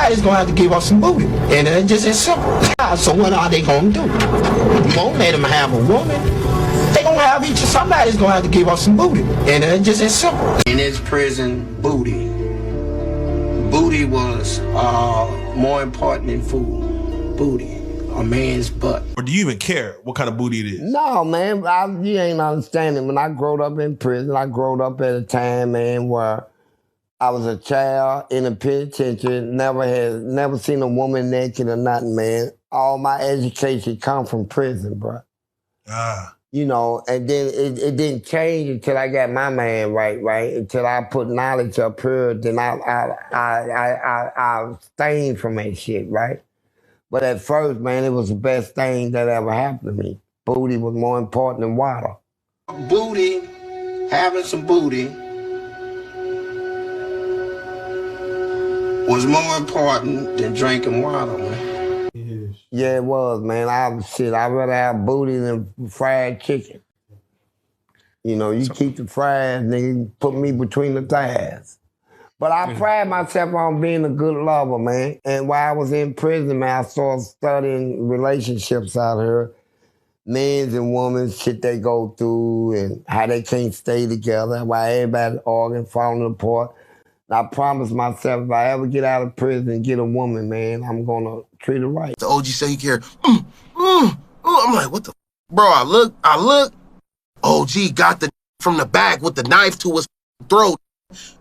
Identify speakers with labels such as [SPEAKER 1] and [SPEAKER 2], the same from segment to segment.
[SPEAKER 1] somebody's gonna have to give up some booty. And it's just as simple. So what are they gonna do? You won't let them have a woman. They gonna have somebody's gonna have to give up some booty. And it's just as simple. In his prison, booty was more important than food. Booty. A man's butt.
[SPEAKER 2] Or do you even care what kind of booty it is?
[SPEAKER 3] No, man, you ain't understanding. When I growed up in prison, I growed up at a time, man, where I was a child in a penitentiary, never seen a woman naked or nothing, man. All my education come from prison, bro. You know, and then it didn't change until I got my man right? Until I put knowledge up here, then I abstained from that shit, right? But at first, man, it was the best thing that ever happened to me. Booty was more important than water.
[SPEAKER 1] Booty, having some booty, was more important than drinking water, man.
[SPEAKER 3] Yeah, it was, man. I'd rather have booty than fried chicken. You know, you keep the fries, nigga, put me between the thighs. But I pride myself on being a good lover, man. And while I was in prison, man, I started studying relationships out here. Men and women, shit they go through and how they can't stay together, why everybody's arguing, falling apart. And I promised myself if I ever get out of prison and get a woman, man, I'm going to treat her right.
[SPEAKER 4] The OG say he care. I'm like, what the bro, I look. OG got the from the back with the knife to his throat.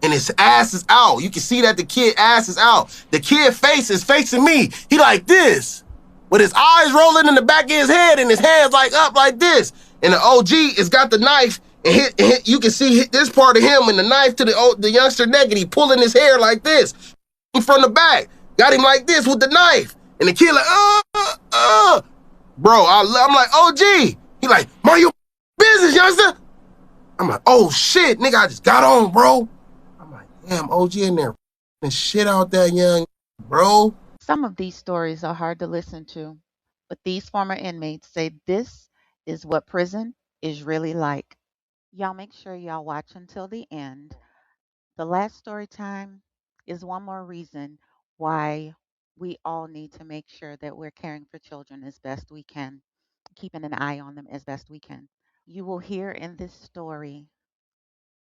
[SPEAKER 4] And his ass is out. You can see that the kid ass is out. The kid face is facing me. He like this, with his eyes rolling in the back of his head and his hands like up like this. And the OG has got the knife and you can see this part of him and the knife to the youngster neck and he pulling his hair like this from the back. Got him like this with the knife. And the kid like, Bro, I'm like, OG. He like, mind your business, youngster. I'm like, oh shit, nigga, I just got on, bro. Damn, OG in there and shit out that young, bro.
[SPEAKER 5] Some of these stories are hard to listen to, but these former inmates say this is what prison is really like. Y'all make sure y'all watch until the end. The last story time is one more reason why we all need to make sure that we're caring for children as best we can, keeping an eye on them as best we can. You will hear in this story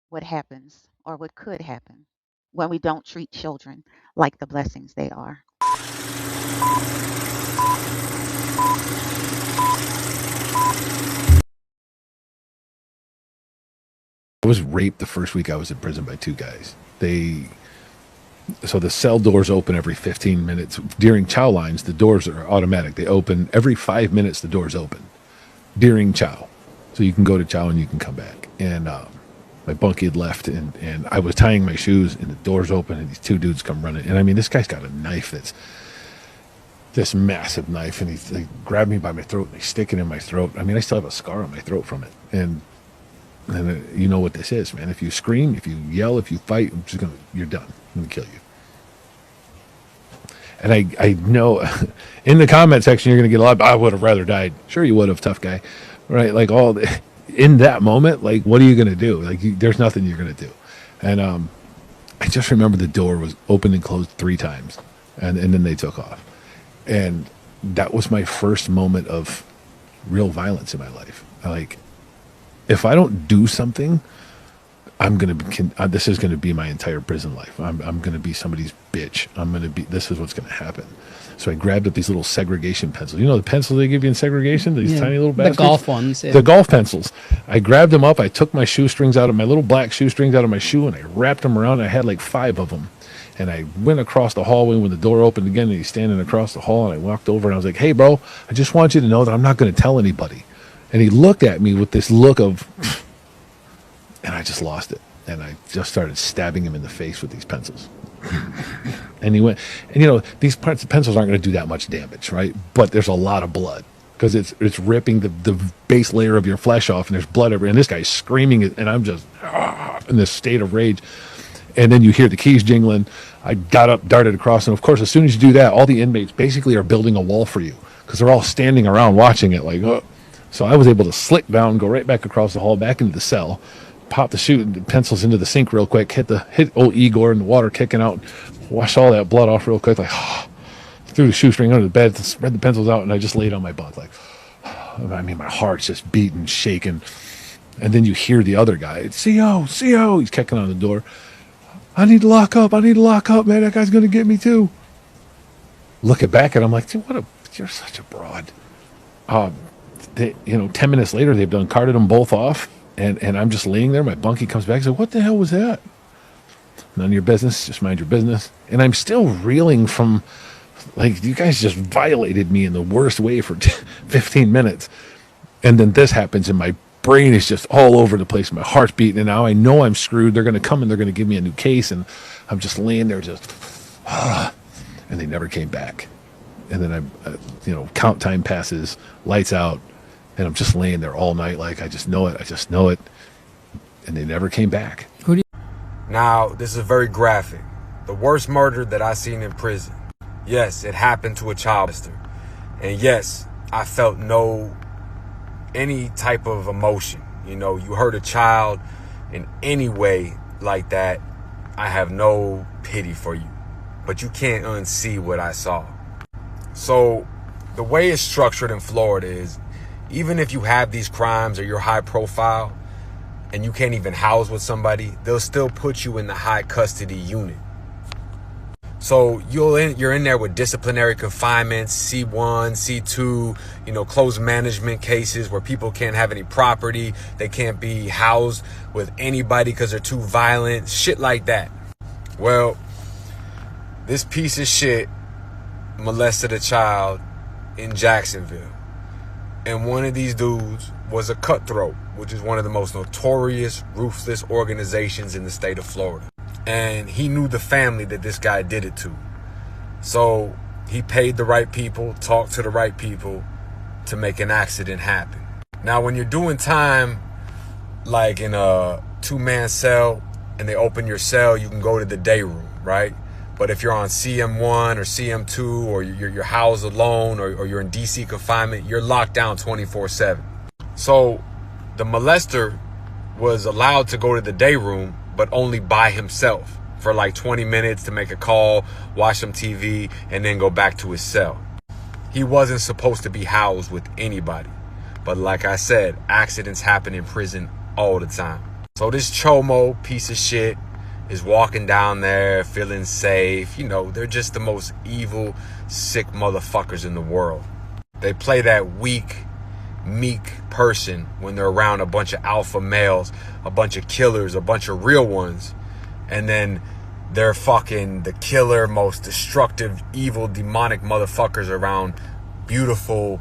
[SPEAKER 5] what happens or what could happen when we don't treat children like the blessings they are.
[SPEAKER 6] I was raped the first week I was in prison by two guys. So the cell doors open every 15 minutes. During chow lines, the doors are automatic. They open every 5 minutes, the doors open during chow. So you can go to chow and you can come back. And my bunkie had left and I was tying my shoes and the doors open and these two dudes come running. And I mean, this guy's got a knife that's this massive knife and they grab me by my throat and they stick it in my throat. I mean, I still have a scar on my throat from it. And you know what this is, man. If you scream, if you yell, if you fight, you're done. I'm gonna kill you. And I know in the comment section, you're gonna get a lot, I would have rather died. Sure you would have, tough guy. Right? Like in that moment, like, what are you going to do? Like, there's nothing you're going to do. And I just remember the door was opened and closed 3 times, and then they took off. And that was my first moment of real violence in my life. Like, if I don't do something, this is going to be my entire prison life. I'm going to be somebody's bitch. This is what's going to happen. So I grabbed up these little segregation pencils. You know the pencils they give you in segregation? These tiny little bastards?
[SPEAKER 7] The golf ones. Yeah.
[SPEAKER 6] The golf pencils. I grabbed them up. I took my little black shoestrings out of my shoe, and I wrapped them around. I had like 5 of them. And I went across the hallway when the door opened again, and he's standing across the hall, and I walked over, and I was like, hey, bro, I just want you to know that I'm not going to tell anybody. And he looked at me with this look of, and I just lost it. And I just started stabbing him in the face with these pencils. And he went, and you know, these parts of pencils aren't going to do that much damage, right? But there's a lot of blood because it's ripping the base layer of your flesh off, and there's blood everywhere. And this guy's screaming, and I'm just in this state of rage. And then you hear the keys jingling. I got up, darted across, and of course, as soon as you do that, all the inmates basically are building a wall for you because they're all standing around watching it like, oh. So I was able to slick down, go right back across the hall, back into the cell, pop the pencils into the sink real quick, hit old Igor in the water kicking out, washed all that blood off real quick, like threw the shoestring under the bed, spread the pencils out, and I just laid on my bunk, like, I mean, my heart's just beating, shaking. And then you hear the other guy, CO, he's kicking on the door. I need to lock up, man. That guy's going to get me too. Looking back at him, like, dude, you're such a broad. 10 minutes later, they've done carted them both off. And I'm just laying there. My bunkie comes back and says, what the hell was that? None of your business. Just mind your business. And I'm still reeling from, like, you guys just violated me in the worst way for 15 minutes. And then this happens, and my brain is just all over the place. My heart's beating, and now I know I'm screwed. They're going to come and they're going to give me a new case, and I'm just laying there just, and they never came back. And then count time passes, lights out, and I'm just laying there all night like, I just know it. And they never came back.
[SPEAKER 7] Now, this is very graphic. The worst murder that I seen in prison. Yes, it happened to a child molester. And yes, I felt any type of emotion. You hurt a child in any way like that, I have no pity for you. But you can't unsee what I saw. So the way it's structured in Florida is, even if you have these crimes or you're high profile and you can't even house with somebody, they'll still put you in the high custody unit. So you're in there with disciplinary confinements, C1, C2, closed management cases where people can't have any property. They can't be housed with anybody because they're too violent, shit like that. Well, this piece of shit molested a child in Jacksonville. And one of these dudes was a cutthroat, which is one of the most notorious, ruthless organizations in the state of Florida. And he knew the family that this guy did it to. So he paid the right people, talked to the right people to make an accident happen. Now, when you're doing time, like in a 2-man cell, and they open your cell, you can go to the day room, right? But if you're on CM1 or CM2, or you're housed alone, or you're in DC confinement, you're locked down 24/7. So the molester was allowed to go to the day room, but only by himself for like 20 minutes to make a call, watch some TV, and then go back to his cell. He wasn't supposed to be housed with anybody. But like I said, accidents happen in prison all the time. So this chomo piece of shit is walking down there feeling safe. They're just the most evil, sick motherfuckers in the world. They play that weak, meek person when they're around a bunch of alpha males, a bunch of killers, a bunch of real ones. And then they're fucking the killer, most destructive, evil, demonic motherfuckers around beautiful,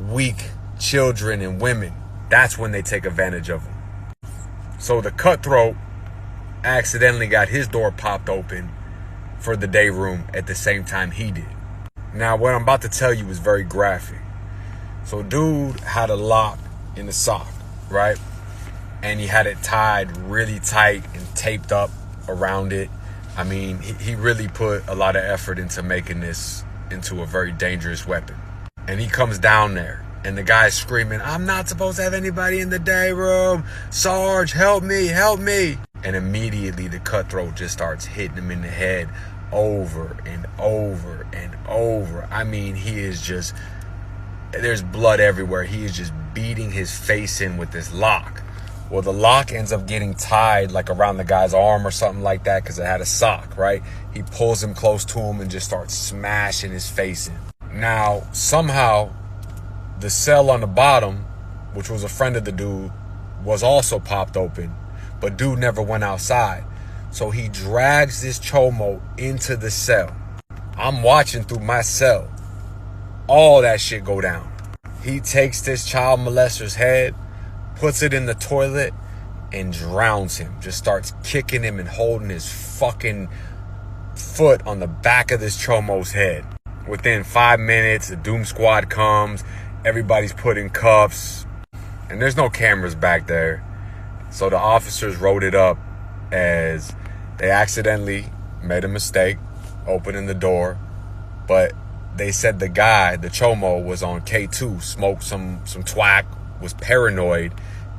[SPEAKER 7] weak children and women. That's when they take advantage of them. So the cutthroat accidentally got his door popped open for the day room at the same time he did. Now, what I'm about to tell you is very graphic. So dude had a lock in the sock, right? And he had it tied really tight and taped up around it. I mean, he really put a lot of effort into making this into a very dangerous weapon. And he comes down there, and the guy's screaming, I'm not supposed to have anybody in the day room. Sarge, help me, help me. And immediately the cutthroat just starts hitting him in the head over and over and over. I mean, there's blood everywhere. He is just beating his face in with this lock. Well, the lock ends up getting tied like around the guy's arm or something like that because it had a sock, right? He pulls him close to him and just starts smashing his face in. Now, somehow, the cell on the bottom, which was a friend of the dude, was also popped open. But dude never went outside. So he drags this chomo into the cell. I'm watching through my cell. All that shit go down. He takes this child molester's head, puts it in the toilet, and drowns him. Just starts kicking him and holding his fucking foot on the back of this chomo's head. Within 5 minutes, the Doom Squad comes. Everybody's put in cuffs. And there's no cameras back there. So the officers wrote it up as they accidentally made a mistake opening the door. But they said the guy, the chomo, was on K2, smoked some twack, was paranoid,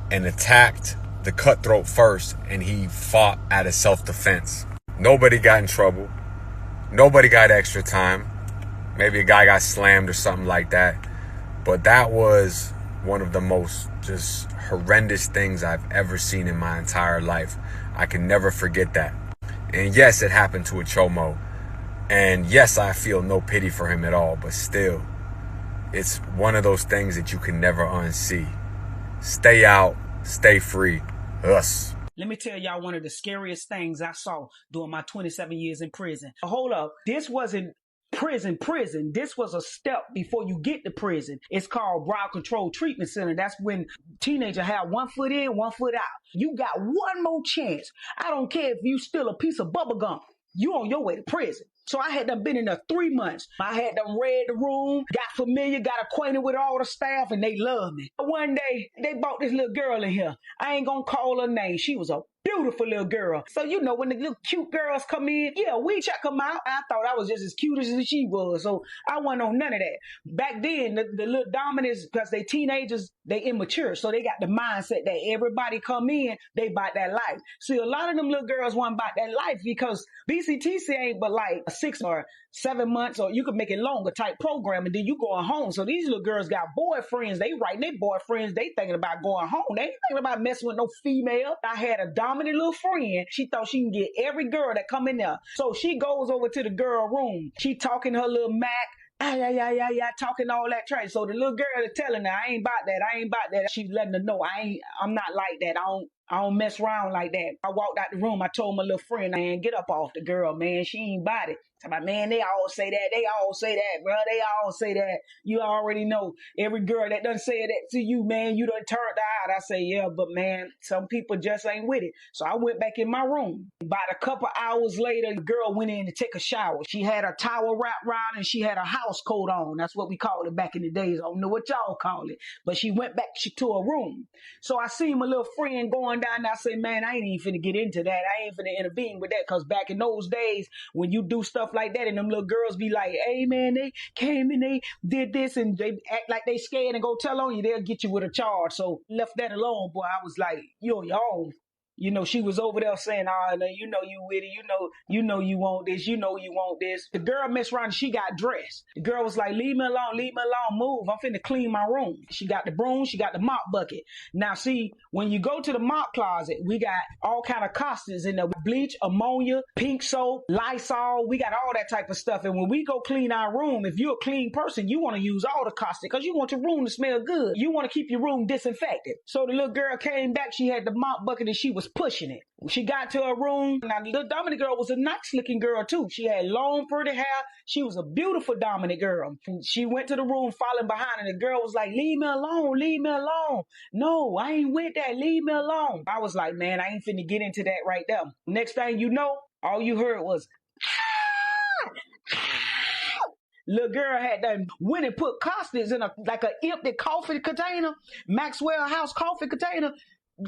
[SPEAKER 7] and attacked the cutthroat first, and he fought out of self-defense. Nobody got in trouble. Nobody got extra time. Maybe a guy got slammed or something like that. But that was one of the most just horrendous things I've ever seen in my entire life. I can never forget that. And yes, it happened to a chomo. And yes, I feel no pity for him at all. But still, it's one of those things that you can never unsee. Stay out, stay free. Us.
[SPEAKER 8] Let me tell y'all one of the scariest things I saw during my 27 years in prison. Hold up. This wasn't prison. This was a step before you get to prison. It's called Broad Control Treatment Center. That's when teenagers have 1 foot in, 1 foot out. You got one more chance. I don't care if you steal a piece of bubble gum. You on your way to prison. So I had been in there 3 months. I had them read the room, got familiar, got acquainted with all the staff, and they loved me. One day, they brought this little girl in here. I ain't gonna call her name. She was a beautiful little girl. So, you know, when the little cute girls come in, yeah, we check them out. I thought I was just as cute as she was. So I wasn't on none of that. Back then, the little dominants, because they teenagers, they immature. So they got the mindset that everybody come in, they about that life. See, a lot of them little girls want about that life because BCTC ain't but like 6 or 7 months, or you could make it longer type program, and then you going home. So these little girls got boyfriends. They writing their boyfriends. They thinking about going home. They ain't thinking about messing with no female. I had a dominant little friend. She thought she can get every girl that come in there. So she goes over to the girl room. She talking her little Mac. Yeah, talking all that trash. So the little girl is telling her, I ain't about that. She's letting her know, I'm not like that. I don't mess around like that. I walked out the room. I told my little friend, man, get up off the girl, man. She ain't about it. I'm like, man, they all say that, bro. They all say that. You already know. Every girl that done say that to you, man, you done turned out. I say, yeah, but man, some people just ain't with it. So I went back in my room. About a couple hours later, the girl went in to take a shower. She had a towel wrapped around and she had a house coat on. That's what we called it back in the days. I don't know what y'all call it. But she went back to her room. So I seen my little friend going down there. I say, man, I ain't even finna get into that. I ain't finna intervene with that, because back in those days, when you do stuff like that and them little girls be like, hey, man, they came and they did this, and they act like they scared and go tell on you, they'll get you with a charge. So left that alone, boy. I was like, you on your own. You know, she was over there saying, oh, no, you know you with it. You know you want this. You know you want this. The girl messed around and she got dressed. The girl was like, leave me alone, move. I'm finna clean my room. She got the broom. She got the mop bucket. Now, see, when you go to the mop closet, we got all kind of caustic in there. Bleach, ammonia, pink soap, Lysol. We got all that type of stuff. And when we go clean our room, if you're a clean person, you want to use all the caustic because you want your room to smell good. You want to keep your room disinfected. So the little girl came back. She had the mop bucket and she was pushing it. When she got to her room, now the little dominant girl was a nice looking girl too. She had long, pretty hair. She was a beautiful dominant girl. And she went to the room following behind, and the girl was like, leave me alone. No, I ain't with that. Leave me alone. I was like, man, I ain't finna get into that right there. Next thing you know, all you heard was, little girl had done went and put caustics in like a empty coffee container, Maxwell House coffee container.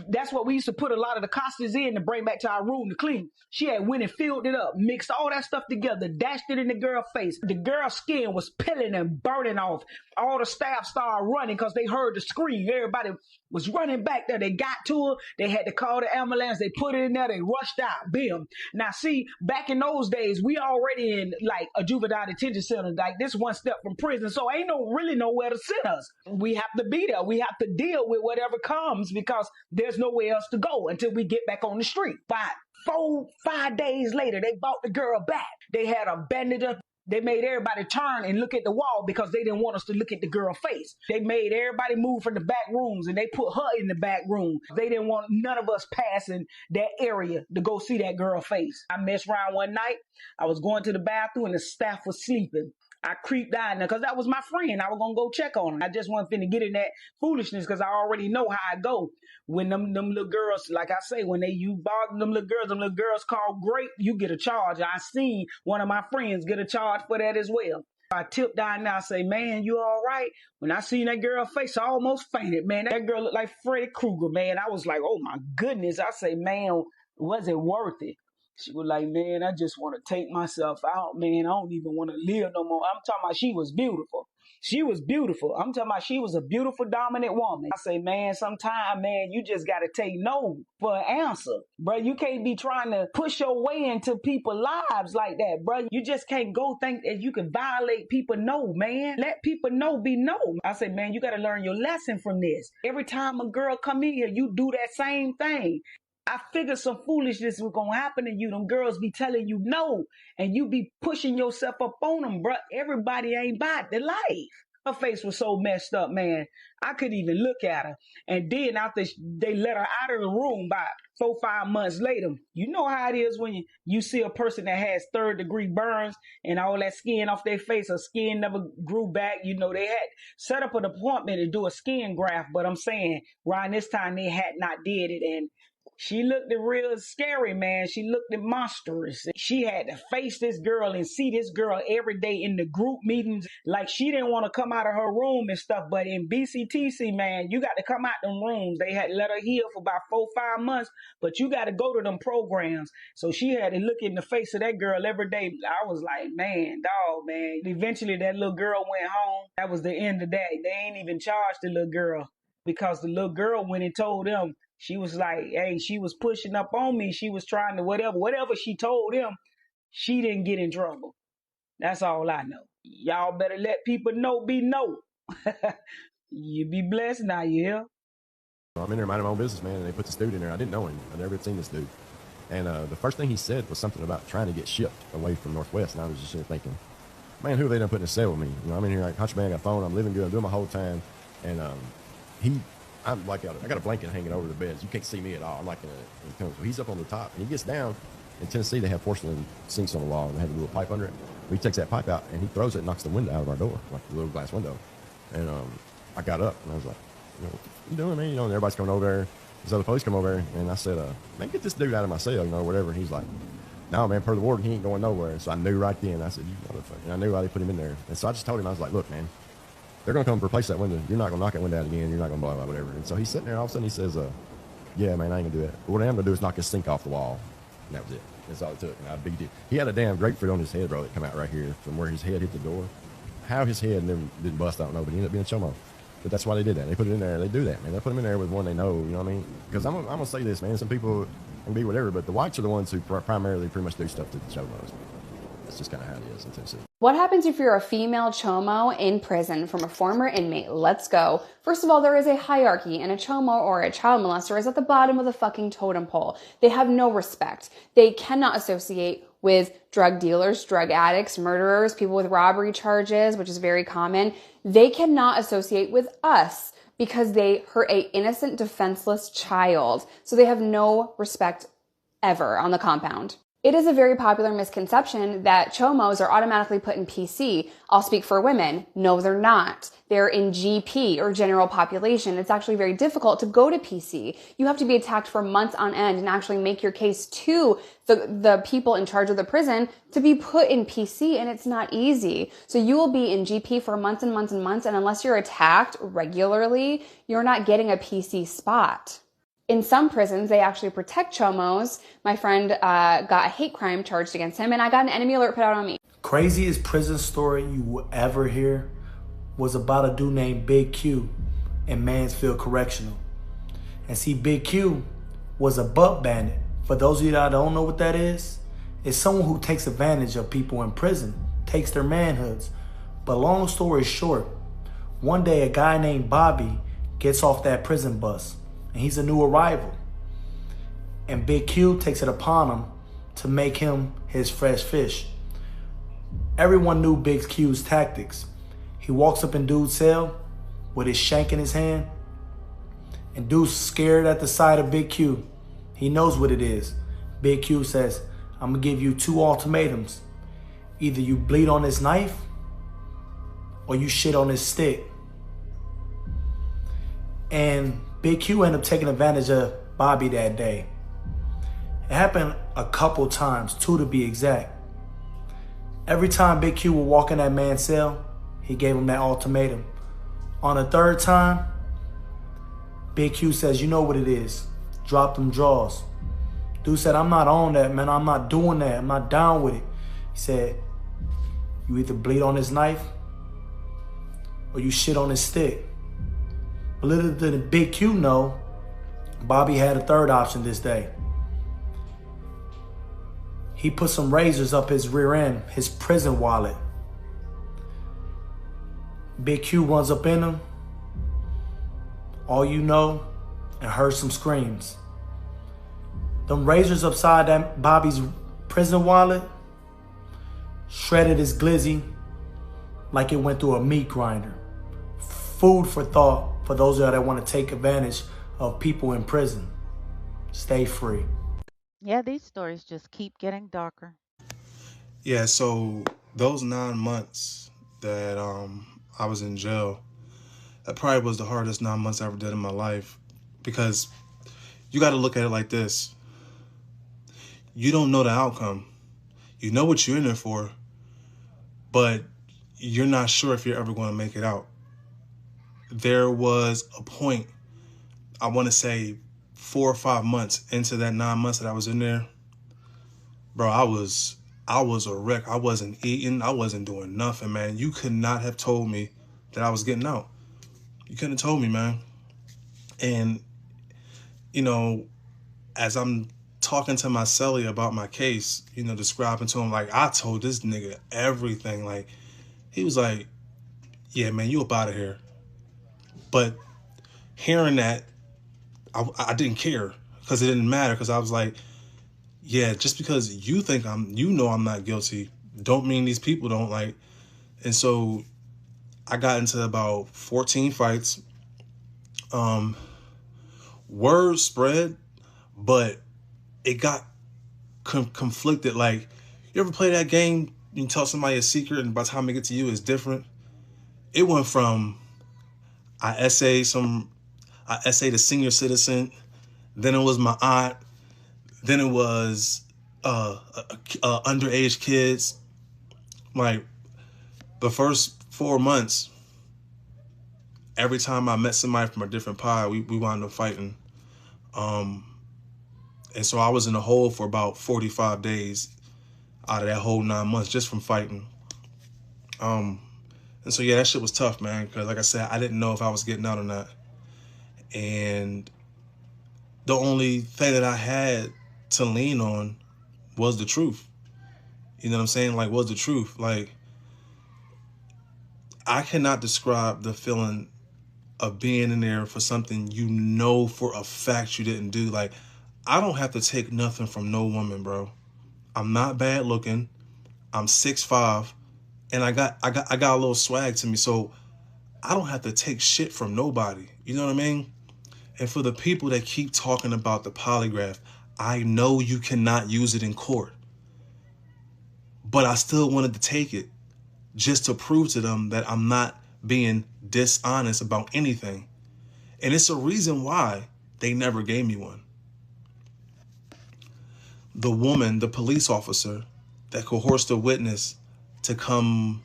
[SPEAKER 8] That's what we used to put a lot of the caustics in to bring back to our room to clean. She had went and filled it up, mixed all that stuff together, dashed it in the girl's face. The girl's skin was peeling and burning off. All the staff started running because they heard the scream. Everybody was running back there. They got to her. They had to call the ambulance. They put it in there. They rushed out. Bam. Now, see, back in those days, we already in like a juvenile detention center. Like this one step from prison. So ain't really nowhere to send us. We have to be there. We have to deal with whatever comes because there's nowhere else to go until we get back on the street. 5 days later, they brought the girl back. They had a bandage up. They made everybody turn and look at the wall because they didn't want us to look at the girl's face. They made everybody move from the back rooms and they put her in the back room. They didn't want none of us passing that area to go see that girl's face. I messed around one night. I was going to the bathroom and the staff was sleeping. I creeped down there because that was my friend. I was going to go check on him. I just wasn't finna get in that foolishness because I already know how I go. When them little girls, like I say, when you bother them little girls call grape, you get a charge. I seen one of my friends get a charge for that as well. I tipped down there, I say, man, you all right? When I seen that girl's face, I almost fainted, man. That girl looked like Freddy Krueger, man. I was like, oh my goodness. I say, man, was it worth it? She was like, man, I just want to take myself out, man. I don't even want to live no more. I'm talking about she was beautiful. She was beautiful. I'm talking about she was a beautiful, dominant woman. I say, man, sometime, man, you just got to take no for an answer. Bro, you can't be trying to push your way into people's lives like that, bro. You just can't go think that you can violate people. No, man. Let people know be no. I say, man, you got to learn your lesson from this. Every time a girl come in here, you do that same thing. I figured some foolishness was going to happen to you. Them girls be telling you no, and you be pushing yourself up on them, bruh. Everybody ain't about the life. Her face was so messed up, man. I couldn't even look at her. And then after they let her out of the room by 4-5 months later, you know how it is when you see a person that has 3rd-degree burns and all that skin off their face, her skin never grew back. You know, they had set up an appointment to do a skin graft, but I'm saying around this time they had not did it, and she looked real scary, man. She looked monstrous. She had to face this girl and see this girl every day in the group meetings. Like, she didn't want to come out of her room and stuff. But in BCTC, man, you got to come out them rooms. They had let her heal for about 4-5 months, but you got to go to them programs. So she had to look in the face of that girl every day. I was like, man, dog, man. Eventually, that little girl went home. That was the end of that. They ain't even charged the little girl because the little girl went and told them. She was like, hey, she was pushing up on me. She was trying to whatever she told him, she didn't get in trouble. That's all I know. Y'all better let people know be no. You be blessed now, you hear?
[SPEAKER 9] I'm in there minding my own business, man, and they put this dude in there. I didn't know him. I never had seen this dude. And the first thing he said was something about trying to get shipped away from Northwest. And I was just thinking, man, who are they done putting a cell with me? You know, I'm in here like, hunchback, I got a phone, I'm living good, I'm doing my whole time. And I'm like, I got a blanket hanging over the beds. You can't see me at all. I'm like, so he's up on the top, and he gets down. In Tennessee, they have porcelain sinks on the wall, and they have a little pipe under it. He takes that pipe out, and he throws it and knocks the window out of our door, like the little glass window. And I got up, and I was like, you know, what you doing, man? You know, and everybody's coming over there. These other police come over there, and I said, man, get this dude out of my cell, you know, whatever. And he's like, no, man, per the warden, he ain't going nowhere. So I knew right then. I said, you motherfucker. And I knew why they put him in there. And so I just told him, I was like, look, man, they're going to come replace that window. You're not going to knock that window out again. You're not going to blow out whatever. And so he's sitting there. All of a sudden he says, yeah, man, I ain't going to do that. But what I am going to do is knock his sink off the wall. And that was it. That's all it took. And I beat it. He had a damn grapefruit on his head, bro, that come out right here from where his head hit the door. How his head never didn't bust, I don't know, but he ended up being a chomo. But that's why they did that. They put it in there. They do that, man. They put him in there with one they know, you know what I mean? Because I'm going to say this, man. Some people can be whatever, but the whites are the ones who primarily pretty much do stuff to the chomos. That's just kind of how it is in Tennessee.
[SPEAKER 10] What happens if you're a female chomo in prison from a former inmate? Let's go. First of all, there is a hierarchy, and a chomo or a child molester is at the bottom of the fucking totem pole. They have no respect. They cannot associate with drug dealers, drug addicts, murderers, people with robbery charges, which is very common. They cannot associate with us because they hurt an innocent, defenseless child. So they have no respect ever on the compound. It is a very popular misconception that chomos are automatically put in PC. I'll speak for women. No, they're not. They're in GP or general population. It's actually very difficult to go to PC. You have to be attacked for months on end and actually make your case to the people in charge of the prison to be put in PC, and it's not easy. So you will be in GP for months and months and months, and unless you're attacked regularly, you're not getting a PC spot. In some prisons, they actually protect chomos. My friend got a hate crime charged against him, and I got an enemy alert put out on me.
[SPEAKER 11] Craziest prison story you will ever hear was about a dude named Big Q in Mansfield Correctional. And see, Big Q was a buck bandit. For those of you that don't know what that is, it's someone who takes advantage of people in prison, takes their manhoods. But long story short, one day a guy named Bobby gets off that prison bus, and he's a new arrival. And Big Q takes it upon him to make him his fresh fish. Everyone knew Big Q's tactics. He walks up in dude's cell with his shank in his hand, and dude's scared at the sight of Big Q. He knows what it is. Big Q says, I'm gonna give you 2 ultimatums. Either you bleed on this knife or you shit on this stick. And Big Q ended up taking advantage of Bobby that day. It happened a couple times, 2 to be exact. Every time Big Q would walk in that man's cell, he gave him that ultimatum. On the 3rd time, Big Q says, you know what it is. Drop them draws. Dude said, I'm not on that, man. I'm not doing that. I'm not down with it. He said, you either bleed on this knife or you shit on his stick. But little did Big Q know, Bobby had a third option this day. He put some razors up his rear end, his prison wallet. Big Q runs up in him, all you know, and heard some screams. Them razors upside that Bobby's prison wallet shredded his glizzy like it went through a meat grinder. Food for thought for those of you that want to take advantage of people in prison. Stay free.
[SPEAKER 5] Yeah, these stories just keep getting darker.
[SPEAKER 2] Yeah, so those 9 months that I was in jail, that probably was the hardest 9 months I ever did in my life, because you got to look at it like this. You don't know the outcome. You know what you're in there for, but you're not sure if you're ever going to make it out. There was a point, I want to say 4 or 5 months into that 9 months that I was in there, bro, I was a wreck. I wasn't eating. I wasn't doing nothing, man. You could not have told me that I was getting out. You couldn't have told me, man. And, you know, as I'm talking to my cellie about my case, you know, describing to him, like, I told this nigga everything. Like, he was like, yeah, man, you up out of here. But hearing that, I didn't care, because it didn't matter, because I was like, yeah, just because you think you know I'm not guilty, don't mean these people don't. Like, and so I got into about 14 fights. Word spread, but it got conflicted. Like, you ever play that game, you tell somebody a secret, and by the time they get to you, it's different? It went from, I essayed a senior citizen, then it was my aunt, then it was underage kids. Like, the first 4 months, every time I met somebody from a different pod, we wound up fighting. And so I was in a hole for about 45 days out of that whole 9 months just from fighting. And so, yeah, that shit was tough, man, because like I said, I didn't know if I was getting out or not. And the only thing that I had to lean on was the truth. You know what I'm saying? Like, was the truth. Like, I cannot describe the feeling of being in there for something you know for a fact you didn't do. Like, I don't have to take nothing from no woman, bro. I'm not bad looking. I'm 6'5", and I got a little swag to me, so I don't have to take shit from nobody. You know what I mean? And for the people that keep talking about the polygraph, I know you cannot use it in court, but I still wanted to take it just to prove to them that I'm not being dishonest about anything. And it's a reason why they never gave me one. The woman, the police officer that coerced the witness to come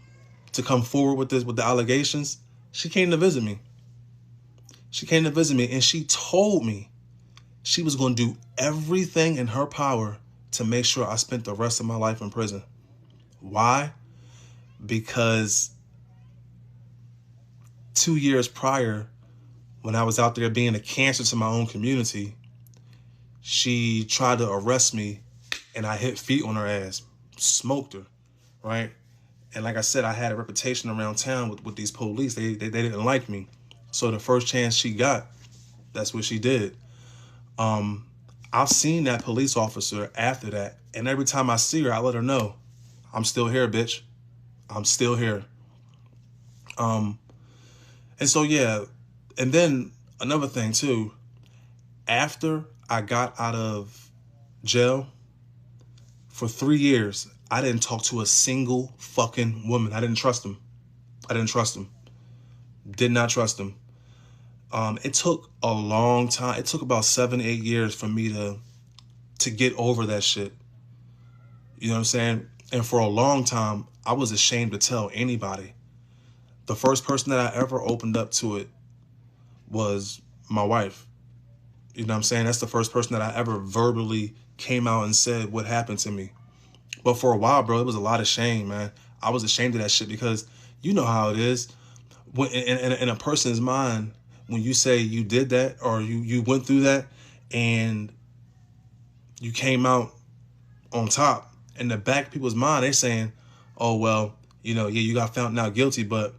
[SPEAKER 2] forward with the allegations, she came to visit me. She came to visit me, and she told me she was going to do everything in her power to make sure I spent the rest of my life in prison. Why? Because 2 years prior, when I was out there being a cancer to my own community, she tried to arrest me, and I hit feet on her ass, smoked her, right? And like I said, I had a reputation around town with these police. They didn't like me. So the first chance she got, that's what she did. I've seen that police officer after that, and every time I see her, I let her know, I'm still here, bitch. I'm still here. And so, yeah. And then another thing too, after I got out of jail, for 3 years, I didn't talk to a single fucking woman. I didn't trust them. Did not trust them. It took a long time. It took about 7, 8 years for me to get over that shit. You know what I'm saying? And for a long time, I was ashamed to tell anybody. The first person that I ever opened up to it was my wife. You know what I'm saying? That's the first person that I ever verbally came out and said what happened to me. But for a while, bro, it was a lot of shame, man. I was ashamed of that shit because you know how it is. in a person's mind, when you say you did that or you went through that and you came out on top, in the back of people's mind, they're saying, oh, well, yeah, you got found not guilty, but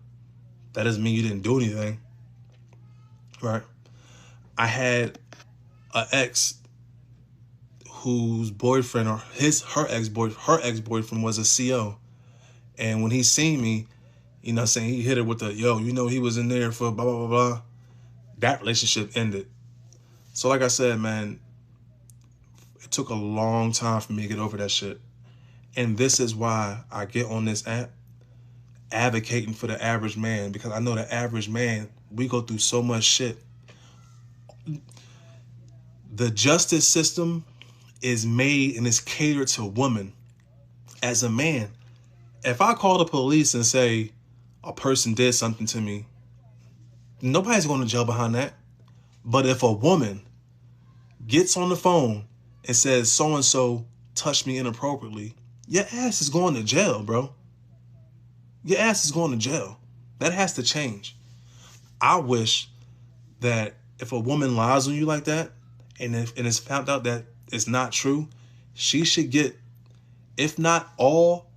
[SPEAKER 2] that doesn't mean you didn't do anything, right? I had an ex whose boyfriend or her ex-boyfriend was a CO. And when he seen me, saying, he hit her with the, yo, he was in there for blah, blah, blah, blah. That relationship ended. So like I said, man, it took a long time for me to get over that shit. And this is why I get on this app advocating for the average man, because I know the average man, we go through so much shit. The justice system is made and is catered to women. As a man, if I call the police and say a person did something to me, nobody's going to jail behind that. But if a woman gets on the phone and says so-and-so touched me inappropriately, your ass is going to jail, bro. Your ass is going to jail. That has to change. I wish that if a woman lies on you like that, and it's found out that it's not true, she should get, if not all,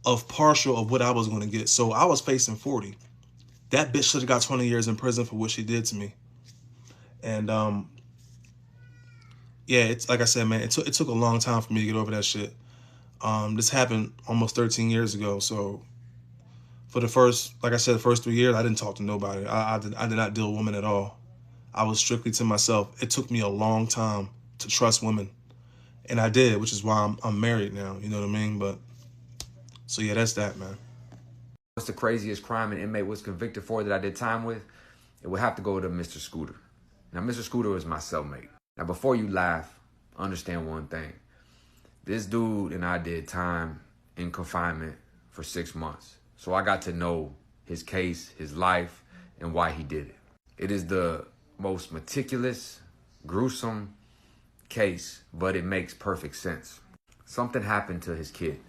[SPEAKER 2] of partial of what I was going to get. So I was facing 40. That bitch should have got 20 years in prison for what she did to me. And yeah, it's like I said, man, it took a long time for me to get over that shit. This happened almost 13 years ago. So for the first 3 years, I didn't talk to nobody. I did not deal with women at all. I was strictly to myself. It took me a long time to trust women. And I did, which is why I'm married now. You know what I mean? But so yeah, that's that, man.
[SPEAKER 12] What's the craziest crime an inmate was convicted for that I did time with? It would have to go to Mr. Scooter. Now, Mr. Scooter was my cellmate. Now, before you laugh, understand one thing. This dude and I did time in confinement for 6 months. So I got to know his case, his life, and why he did it. It is the most meticulous, gruesome case, but it makes perfect sense. Something happened to his kid.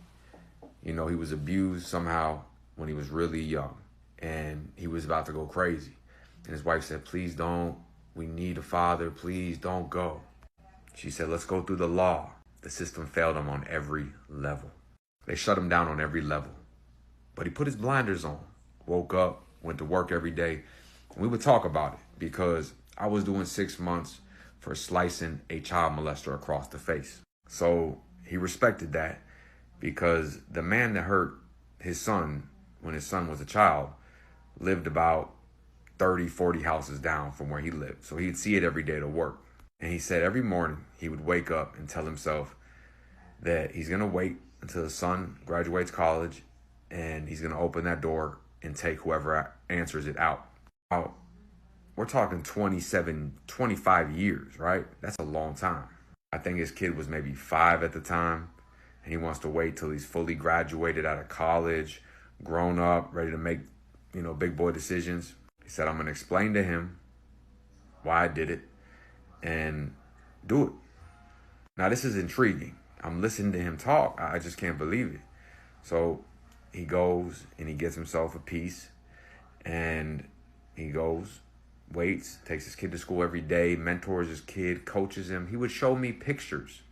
[SPEAKER 12] He was abused somehow when he was really young, and he was about to go crazy. And his wife said, please don't. We need a father. Please don't go. She said, let's go through the law. The system failed him on every level. They shut him down on every level. But he put his blinders on, woke up, went to work every day. And we would talk about it because I was doing 6 months for slicing a child molester across the face. So he respected that because the man that hurt his son when his son was a child lived about 30, 40 houses down from where he lived. So he'd see it every day to work. And he said every morning he would wake up and tell himself that he's going to wait until his son graduates college and he's going to open that door and take whoever answers it out. Now, we're talking 27, 25 years, right? That's a long time. I think his kid was maybe 5 at the time, and he wants to wait till he's fully graduated out of college, grown up, ready to make, big boy decisions. He said, I'm going to explain to him why I did it and do it. Now, this is intriguing. I'm listening to him talk. I just can't believe it. So he goes and he gets himself a piece, and he goes, waits, takes his kid to school every day, mentors his kid, coaches him. He would show me pictures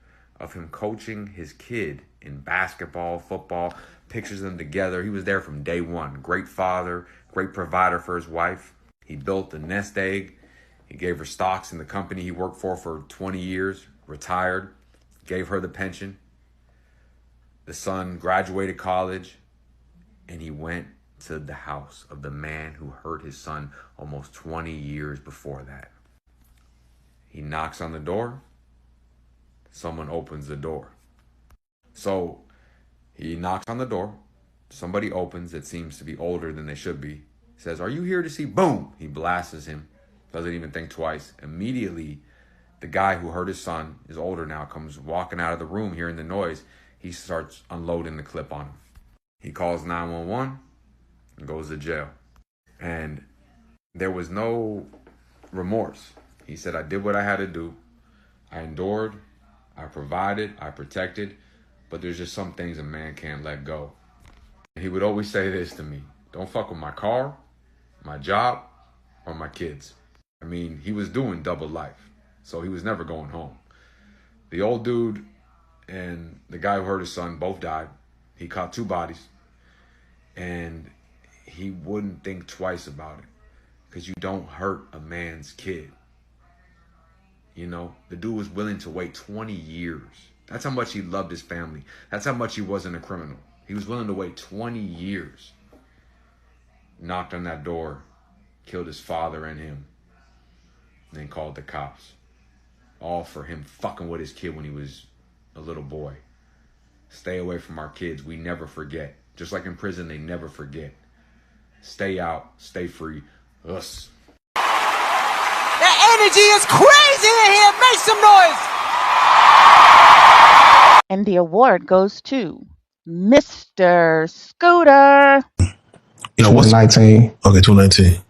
[SPEAKER 12] of him coaching his kid in basketball, football, pictures of them together. He was there from day one. Great father, great provider for his wife. He built a nest egg. He gave her stocks in the company he worked for 20 years, retired, gave her the pension. The son graduated college, and he went to the house of the man who hurt his son almost 20 years before that. He knocks on the door. Someone opens the door. So he knocks on the door. Somebody opens that seems to be older than they should be. Says, are you here to see? Boom! He blasts him. Doesn't even think twice. Immediately, the guy who hurt his son is older now, comes walking out of the room hearing the noise. He starts unloading the clip on him. He calls 911 and goes to jail. And there was no remorse. He said, I did what I had to do. I endured. I provided. I protected. But there's just some things a man can't let go. He would always say this to me. Don't fuck with my car, my job or my kids. I mean, he was doing double life, so he was never going home. The old dude and the guy who hurt his son both died. He caught 2 bodies, and he wouldn't think twice about it, because you don't hurt a man's kid. You know, the dude was willing to wait 20 years. That's how much he loved his family. That's how much he wasn't a criminal. He was willing to wait 20 years. Knocked on that door, killed his father and him, and then called the cops. All for him fucking with his kid when he was a little boy. Stay away from our kids. We never forget. Just like in prison, they never forget. Stay out, stay free. Us.
[SPEAKER 13] The energy is crazy in here. Make some noise.
[SPEAKER 5] And the award goes to Mr. Scooter.
[SPEAKER 14] You know, what's 2019? Okay, 2019.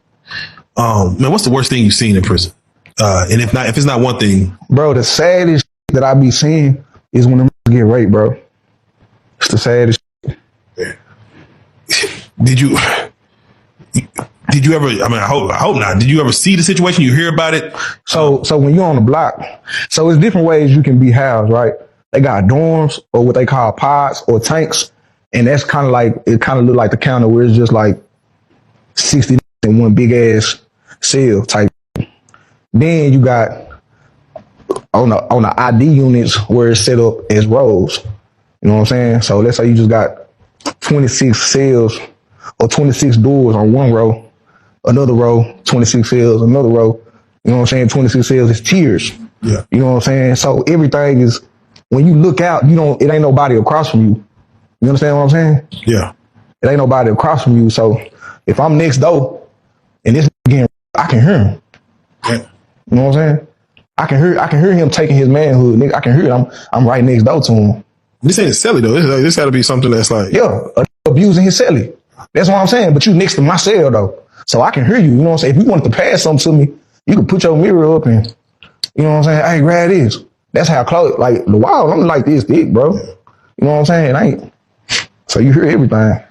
[SPEAKER 14] Man, what's the worst thing you've seen in prison? And if it's not one thing,
[SPEAKER 15] bro, the saddest that I be seeing is when them get raped, bro. It's the saddest.
[SPEAKER 14] Yeah. Did you ever? I mean, I hope not. Did you ever see the situation? You hear about it?
[SPEAKER 15] So when you're on the block, so it's different ways you can be housed, right? They got dorms or what they call pods or tanks, and that's kind of like it. Kind of look like the counter where it's just like 60 in one big ass cell type. Then you got on the ID units where it's set up as rows. You know what I'm saying? So let's say you just got 26 cells or 26 doors on one row, another row, 26 cells, another row. You know what I'm saying? 26 cells is tiers.
[SPEAKER 14] Yeah.
[SPEAKER 15] You know what I'm saying? So everything is, when you look out, it ain't nobody across from you. You understand what I'm saying?
[SPEAKER 14] Yeah.
[SPEAKER 15] It ain't nobody across from you. So if I'm next door and this again, I can hear him.
[SPEAKER 14] Yeah.
[SPEAKER 15] You know what I'm saying? I can hear him taking his manhood. Nigga, I can hear it. I'm right next door to him.
[SPEAKER 14] This ain't a celly though. This got to be something that's like,
[SPEAKER 15] yeah, abusing his celly. That's what I'm saying. But you next to my cell though, so I can hear you. You know what I'm saying? If you wanted to pass something to me, you can put your mirror up and, you know what I'm saying? Hey, grab this. That's how close. Like the wall, I'm like this thick, bro. You know what I'm saying? It ain't. So you hear everything.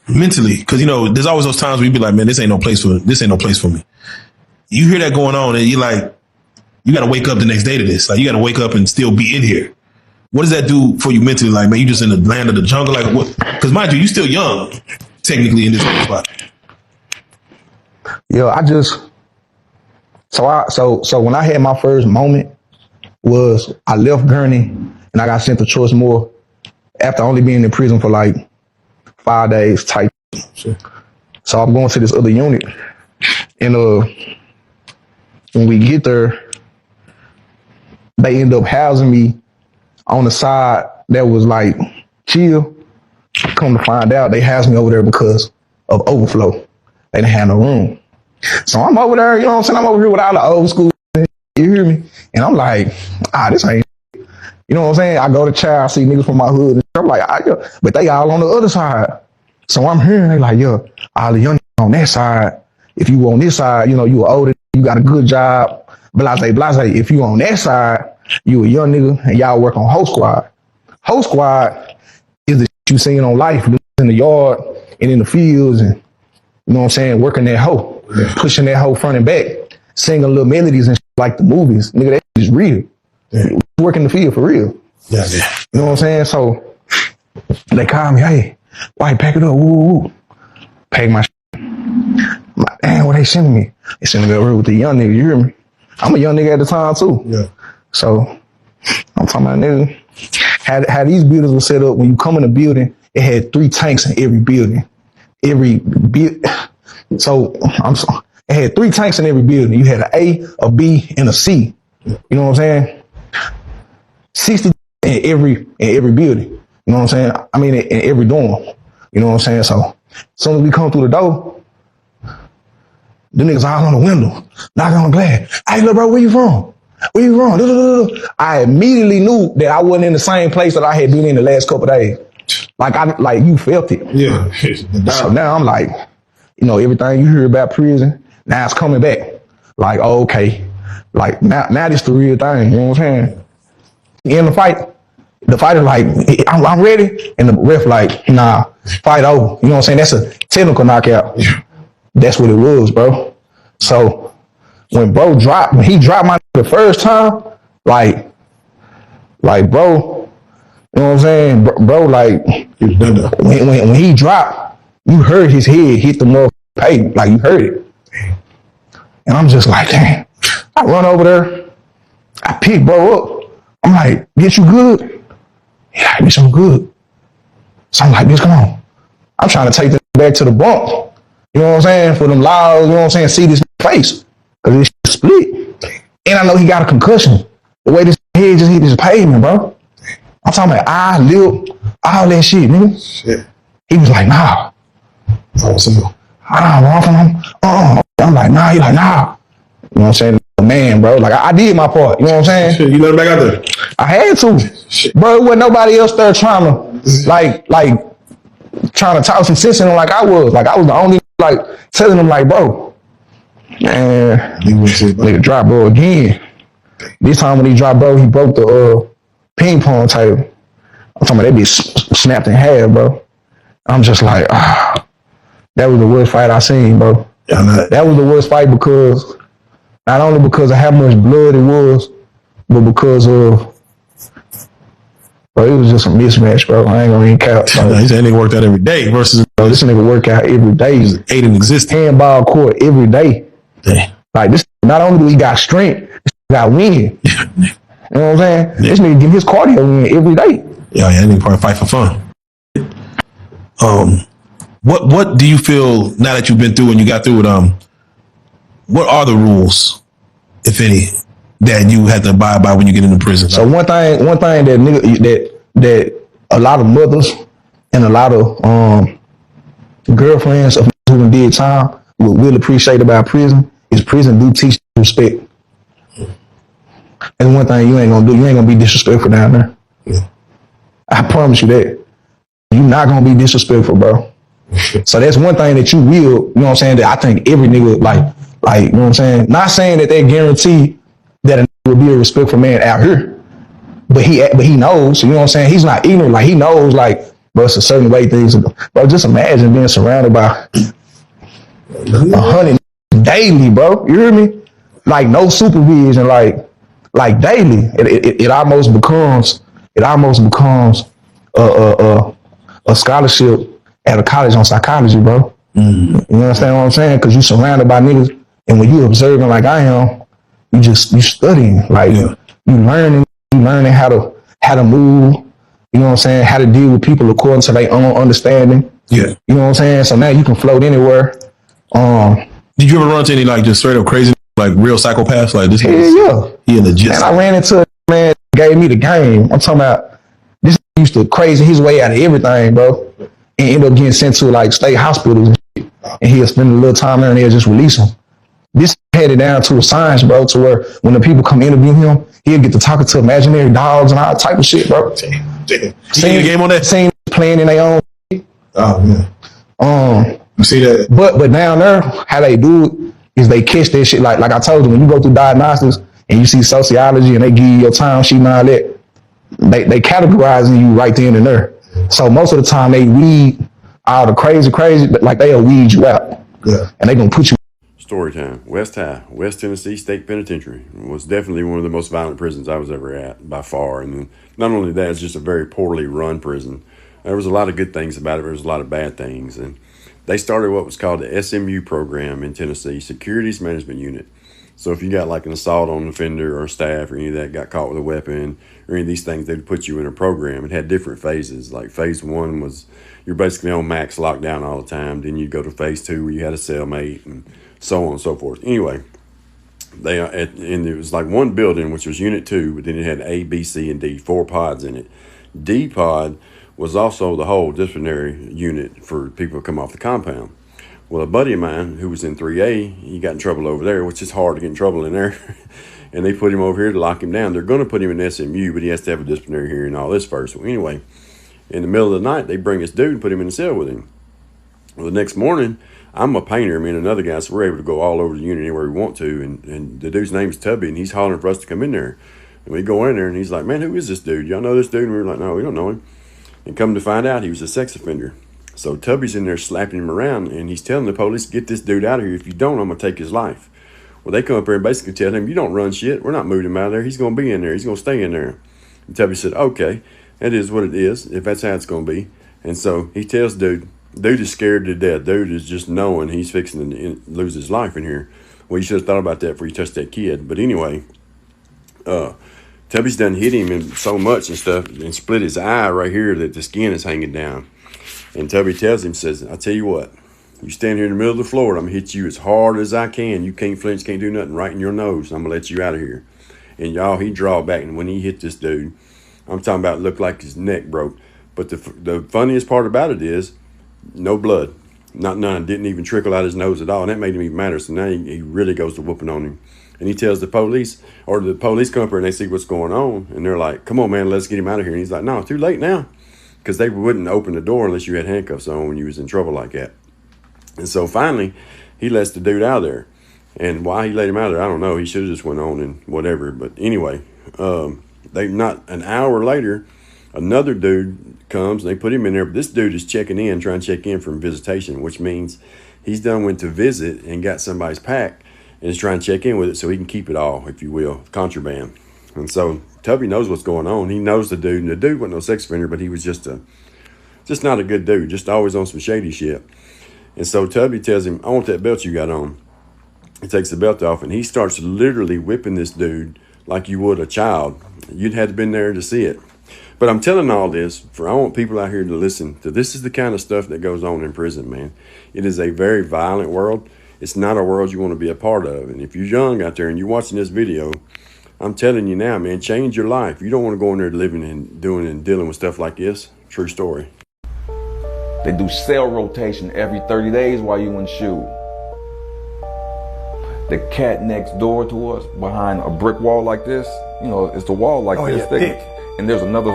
[SPEAKER 14] Mentally, because you know, there's always those times where you be like, man, this ain't no place for me. You hear that going on, and you like, you got to wake up the next day to this. Like, you got to wake up and still be in here. What does that do for you mentally? Like, man, you just in the land of the jungle. Like, what? Because mind you still young, technically in this spot.
[SPEAKER 15] Yeah, So when I had my first moment was I left Gurney and I got sent to Choice-Moore after only being in prison for like 5 days type.
[SPEAKER 14] Sure.
[SPEAKER 15] So I'm going to this other unit, and when we get there, they end up housing me on the side that was like chill. Come to find out, they housed me over there because of overflow. They didn't have no room. So I'm over there, you know what I'm saying? I'm over here with all the old school, you hear me? And I'm like, this ain't, you know what I'm saying? I go to child, I see niggas from my hood, and I'm like, but they all on the other side. So I'm hearing they like, all the young on that side. If you on this side, you know, you older, you got a good job, blase. If you on that side, you a young nigga and y'all work on Hoe Squad. Hoe Squad is the shit you seen on Life in the yard and in the fields, and you know what I'm saying, working that hoe, pushing that hoe front and back, singing little melodies and shit like the movies. Nigga, that shit is real. Yeah. Working the field for real.
[SPEAKER 14] Yeah.
[SPEAKER 15] You know what I'm saying? So they call me, hey, why pack it up? Woo. Pack my shit. I'm like, damn, what they sending me? They sending me over here with the young nigga, you hear me? I'm a young nigga at the time too.
[SPEAKER 14] Yeah. So
[SPEAKER 15] I'm talking about nigga. How these buildings were set up, when you come in a building, it had 3 tanks in every building. So it had 3 tanks in every building. You had an A, a B, and a C. You know what I'm saying? 60 in every building. You know what I'm saying? I mean, in every dorm. You know what I'm saying? So as soon as we come through the door, the niggas all on the window, knocking on the glass. Hey, look, bro, where you from? Where you from? I immediately knew that I wasn't in the same place that I had been in the last couple of days. Like you felt it.
[SPEAKER 14] Yeah.
[SPEAKER 15] So now I'm like, you know, everything you hear about prison, now it's coming back. Like, oh, okay. Like now this the real thing. You know what I'm saying? In the fighter like, I'm ready. And the ref like, nah, fight over. You know what I'm saying? That's a technical knockout. That's what it was, bro. So when he dropped my the first time, like bro, you know what I'm saying, bro, like when he dropped, you heard his head hit the motherfucking pavement, like you heard it, and I'm just like, damn. I run over there, I pick bro up, I'm like, bitch, you good? Yeah, bitch, I'm good. So I'm like, bitch, come on. I'm trying to take this back to the bunk. You know what I'm saying? For them loud, you know what I'm saying? See this face. Cause it's split. And I know he got a concussion. The way this head just hit this pavement, bro. I'm talking about eye, lip, all that shit, nigga. Shit. He was like, nah. I don't want from him. I'm like, nah. He like, nah. You know what I'm saying? Man, bro. Like, I did my part. You know what I'm saying?
[SPEAKER 14] Shit, you let him back out there?
[SPEAKER 15] I had to. Shit. Bro, it wasn't nobody else there trying to talk some sense in him like I was. Like, I was the only, like, telling him, like, bro, man, nigga drop, bro, again. This time when he dropped, bro, he broke the ping pong table. I'm talking about that bitch snapped in half, bro. I'm just like, that was the worst fight I seen, bro. Yeah, that was the worst fight because, not only because of how much blood it was, but because of, bro, it was just a mismatch, bro. I ain't gonna even count.
[SPEAKER 14] He said nigga worked out every day versus,
[SPEAKER 15] bro, this nigga work out every day.
[SPEAKER 14] He's 8 in existence.
[SPEAKER 15] Handball court every day. Damn. Like this, not only do he got strength, this got wind. You know what I'm saying? Yeah. This nigga getting his cardio in every day.
[SPEAKER 14] Yeah, that nigga probably fight for fun. What do you feel now that you've been through and you got through it? What are the rules, if any, that you had to abide by when you get into prison?
[SPEAKER 15] So one thing that a lot of mothers and a lot of girlfriends of who did time will appreciate about prison is prison do teach respect. And one thing you ain't gonna do, you ain't gonna be disrespectful down there. Yeah. I promise you that. You're not gonna be disrespectful, bro. So that's one thing that you will, you know what I'm saying, that I think every nigga like, you know what I'm saying? Not saying that they guarantee that a nigga will be a respectful man out here. But he knows, you know what I'm saying? He's not ignorant, like he knows, like, bro, it's a certain way things are going. Bro, just imagine being surrounded by 100 daily, bro. You hear me? Like no supervision, like daily. It almost becomes a scholarship at a college on psychology, bro. Mm-hmm. You understand what I'm saying? Because you surrounded by niggas, and when you observing like I am, you studying, like you learning how to move. You know what I'm saying? How to deal with people according to their own understanding. Yeah. You know what I'm saying? So now you can float anywhere.
[SPEAKER 14] Did you ever run into any like just straight up crazy, like real psychopaths like this?
[SPEAKER 15] Yeah.
[SPEAKER 14] He in the gist.
[SPEAKER 15] And I ran into a man that gave me the game. I'm talking about this used to crazy his way out of everything, bro. And end up getting sent to like state hospitals and shit. And he'll spend a little time there and they'll just release him. This had it down to a science, bro, to where when the people come interview him, he'll get to talking to imaginary dogs and all type of shit, bro.
[SPEAKER 14] Damn. Seen the game on that?
[SPEAKER 15] Seen playing in their own shit.
[SPEAKER 14] Oh, yeah. You see that?
[SPEAKER 15] But down there, how they do it is they catch that shit. Like I told you, when you go through diagnostics and you see sociology and they give you your time sheet and all that, they categorizing you right then and there. So most of the time they weed all the crazy, like they'll weed you out. Yeah. And they gonna put you.
[SPEAKER 16] Storytime. West Tennessee State Penitentiary was definitely one of the most violent prisons I was ever at, by far. And not only that, it's just a very poorly run prison. There was a lot of good things about it, but there was a lot of bad things. And they started what was called the SMU program in Tennessee, Securities Management Unit. So if you got like an assault on an offender or staff or any of that, got caught with a weapon or any of these things, they'd put you in a program. It had different phases. Like phase 1 was you're basically on max lockdown all the time. Then you go to phase 2 where you had a cellmate and so on and so forth. Anyway, and it was like one building, which was Unit 2, but then it had A, B, C, and D, 4 pods in it. D pod was also the whole disciplinary unit for people who come off the compound. Well, a buddy of mine who was in 3A, he got in trouble over there, which is hard to get in trouble in there. And they put him over here to lock him down. They're going to put him in SMU, but he has to have a disciplinary hearing and all this first. Well, anyway, in the middle of the night, they bring this dude and put him in the cell with him. Well, the next morning, I'm a painter, me and another guy, so we're able to go all over the unit anywhere we want to. And the dude's name's Tubby, and he's hollering for us to come in there. And we go in there, and he's like, man, who is this dude? Y'all know this dude? And we were like, no, we don't know him. And come to find out, he was a sex offender. So Tubby's in there slapping him around, and he's telling the police, get this dude out of here. If you don't, I'm going to take his life. Well, they come up there and basically tell him, you don't run shit. We're not moving him out of there. He's going to be in there. He's going to stay in there. And Tubby said, okay, that is what it is, if that's how it's going to be. And so he tells dude is scared to death. Dude is just knowing he's fixing to lose his life in here. Well, you should have thought about that before you touched that kid. But anyway, Tubby's done hit him and so much and stuff and split his eye right here that the skin is hanging down. And Tubby tells him, says, I tell you what, you stand here in the middle of the floor and I'm going to hit you as hard as I can. You can't flinch, can't do nothing, right in your nose. I'm going to let you out of here. And y'all, he draw back. And when he hit this dude, I'm talking about it looked like his neck broke. But the funniest part about it is no blood. Not none. Didn't even trickle out his nose at all. And that made him even madder. So now he really goes to whooping on him. And he tells the police, or the police come up here and they see what's going on. And they're like, come on, man, let's get him out of here. And he's like, no, too late now. Because they wouldn't open the door unless you had handcuffs on when you was in trouble like that. And so finally, he lets the dude out of there. And why he let him out of there, I don't know. He should have just went on and whatever. But anyway, not an hour later, another dude comes and they put him in there. But this dude is trying to check in from visitation, which means he's done went to visit and got somebody's pack and is trying to check in with it so he can keep it all, if you will, contraband. And so Tubby knows what's going on. He knows the dude, and the dude wasn't no sex offender, but he was just not a good dude, just always on some shady shit. And so Tubby tells him, I want that belt you got on. He takes the belt off and he starts literally whipping this dude like you would a child. You'd have to been there to see it. But I'm telling all this I want people out here to listen to. This is the kind of stuff that goes on in prison, man. It is a very violent world. It's not a world you want to be a part of. And if you're young out there and you're watching this video, I'm telling you now, man, change your life. You don't want to go in there living and doing and dealing with stuff like this. True story.
[SPEAKER 17] They do cell rotation every 30 days while you in shoe. The cat next door to us, behind a brick wall like this, you know, it's the wall like this thick. And there's another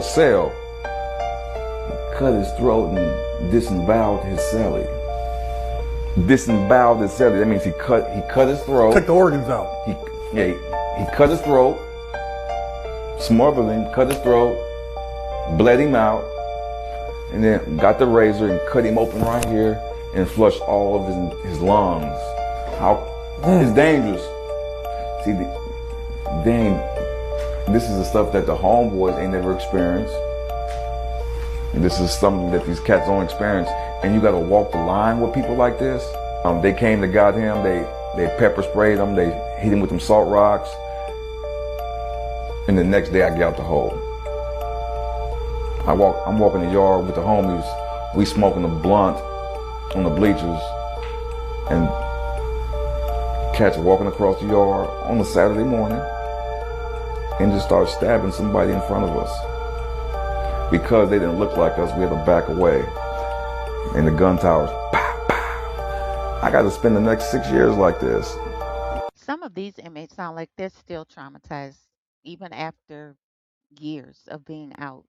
[SPEAKER 17] cell. He cut his throat and disemboweled his cellie. Disemboweled his cellie. That means he cut his throat.
[SPEAKER 18] Took the organs out.
[SPEAKER 17] He cut his throat, smothered him, cut his throat, bled him out, and then got the razor and cut him open right here and flushed all of his lungs. It's dangerous. See, this is the stuff that the homeboys ain't never experienced. And this is something that these cats don't experience. And you gotta walk the line with people like this. They came to got him, they pepper sprayed him, they hit him with them salt rocks. And the next day I get out the hole. I'm walking the yard with the homies. We smoking a blunt on the bleachers. And cats walking across the yard on a Saturday morning and just start stabbing somebody in front of us. Because they didn't look like us, we had to back away. And the gun towers, pow, pow. I got to spend the next 6 years like this.
[SPEAKER 5] Some of these inmates sound like they're still traumatized, even after years of being out.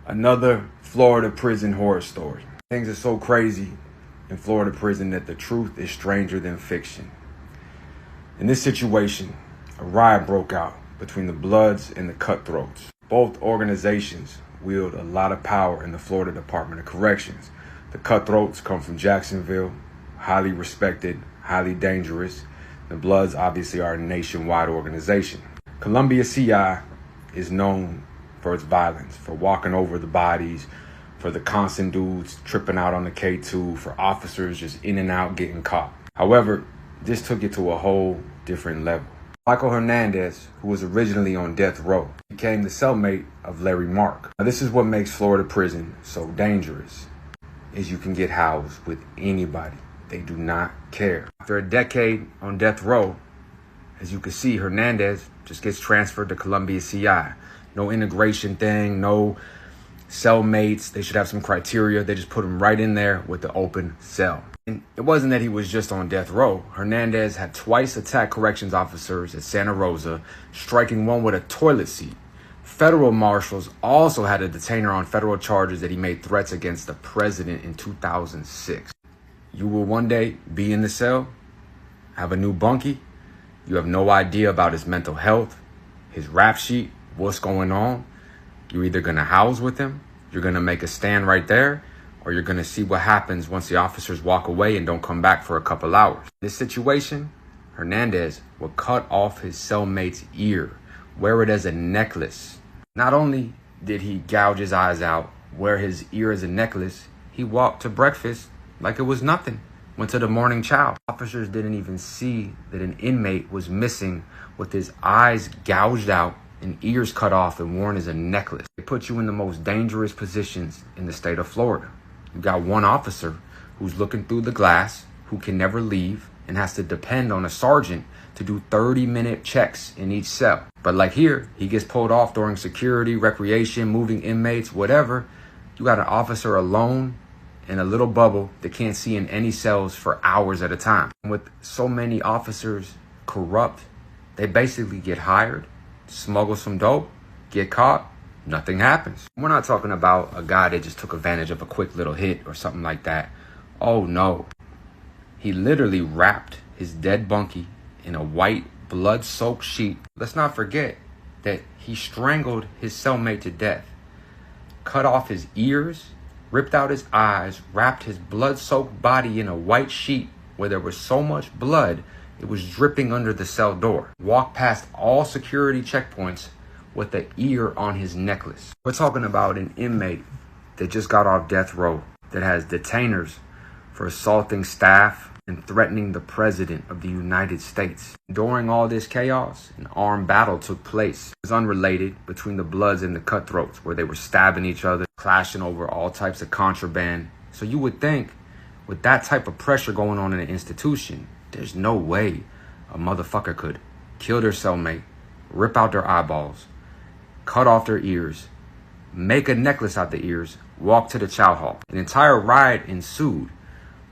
[SPEAKER 7] Another Florida prison horror story. Things are so crazy in Florida prison that the truth is stranger than fiction. In this situation, a riot broke out between the Bloods and the Cutthroats. Both organizations wield a lot of power in the Florida Department of Corrections. The Cutthroats come from Jacksonville, highly respected, highly dangerous. The Bloods obviously are a nationwide organization. Columbia CI is known for its violence, for walking over the bodies, for the constant dudes tripping out on the K2, for officers just in and out getting caught. However, this took it to a whole different level. Michael Hernandez, who was originally on death row, became the cellmate of Larry Mark. Now, this is what makes Florida prison so dangerous, is you can get housed with anybody. They do not care. After a decade on death row, as you can see, Hernandez just gets transferred to Columbia CI. No integration thing, no cellmates. They should have some criteria. They just put him right in there with the open cell. And it wasn't that he was just on death row. Hernandez had twice attacked corrections officers at Santa Rosa, striking one with a toilet seat. Federal marshals also had a detainer on federal charges that he made threats against the president in 2006. You will one day be in the cell, have a new bunkie. You have no idea about his mental health, his rap sheet, what's going on.
[SPEAKER 12] You're either going to house with him, you're going to make a stand right there, or you're going to see what happens once the officers walk away and don't come back for a couple hours. In this situation, Hernandez would cut off his cellmate's ear, wear it as a necklace. Not only did he gouge his eyes out, wear his ear as a necklace, he walked to breakfast like it was nothing. Went to the morning chow. Officers didn't even see that an inmate was missing with his eyes gouged out and ears cut off and worn as a necklace. It put you in the most dangerous positions in the state of Florida. You got one officer who's looking through the glass, who can never leave, and has to depend on a sergeant to do 30-minute checks in each cell. But like here, he gets pulled off during security, recreation, moving inmates, whatever. You got an officer alone in a little bubble that can't see in any cells for hours at a time. And with so many officers corrupt, they basically get hired, smuggle some dope, get caught, nothing happens. We're not talking about a guy that just took advantage of a quick little hit or something like that. Oh no. He literally wrapped his dead bunkie in a white blood-soaked sheet. Let's not forget that he strangled his cellmate to death, cut off his ears, ripped out his eyes, wrapped his blood-soaked body in a white sheet where there was so much blood it was dripping under the cell door. Walked past all security checkpoints with the ear on his necklace. We're talking about an inmate that just got off death row, that has detainers for assaulting staff and threatening the president of the United States. During all this chaos, an armed battle took place. It was unrelated between the Bloods and the Cutthroats, where they were stabbing each other, clashing over all types of contraband. So you would think, with that type of pressure going on in an institution, there's no way a motherfucker could kill their cellmate, rip out their eyeballs, cut off their ears, make a necklace out the ears, walk to the chow hall. An entire riot ensued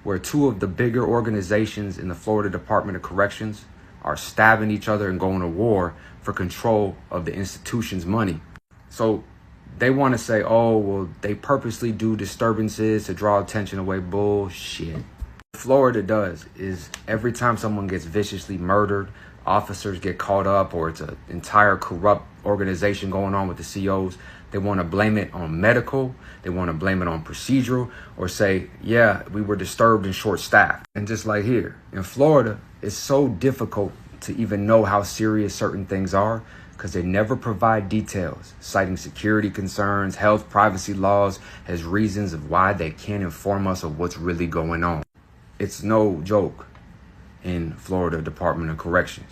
[SPEAKER 12] where two of the bigger organizations in the Florida Department of Corrections are stabbing each other and going to war for control of the institution's money. So they want to say, oh, well, they purposely do disturbances to draw attention away. Bullshit. What Florida does is every time someone gets viciously murdered, officers get caught up, or it's an entire corrupt organization going on with the COs, they want to blame it on medical, they want to blame it on procedural, or say, yeah, we were disturbed and short-staffed. And just like here, in Florida, it's so difficult to even know how serious certain things are because they never provide details, citing security concerns, health, privacy laws as reasons of why they can't inform us of what's really going on. It's no joke in Florida Department of Corrections.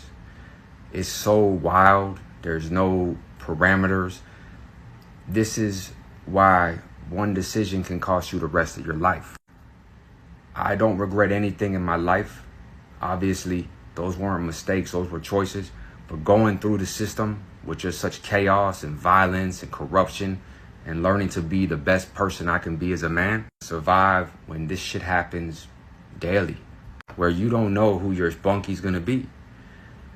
[SPEAKER 12] It's so wild. There's no parameters. This is why one decision can cost you the rest of your life. I don't regret anything in my life. Obviously, those weren't mistakes, those were choices. But going through the system with just such chaos and violence and corruption and learning to be the best person I can be as a man, survive when this shit happens daily, where you don't know who your bunkie's gonna be.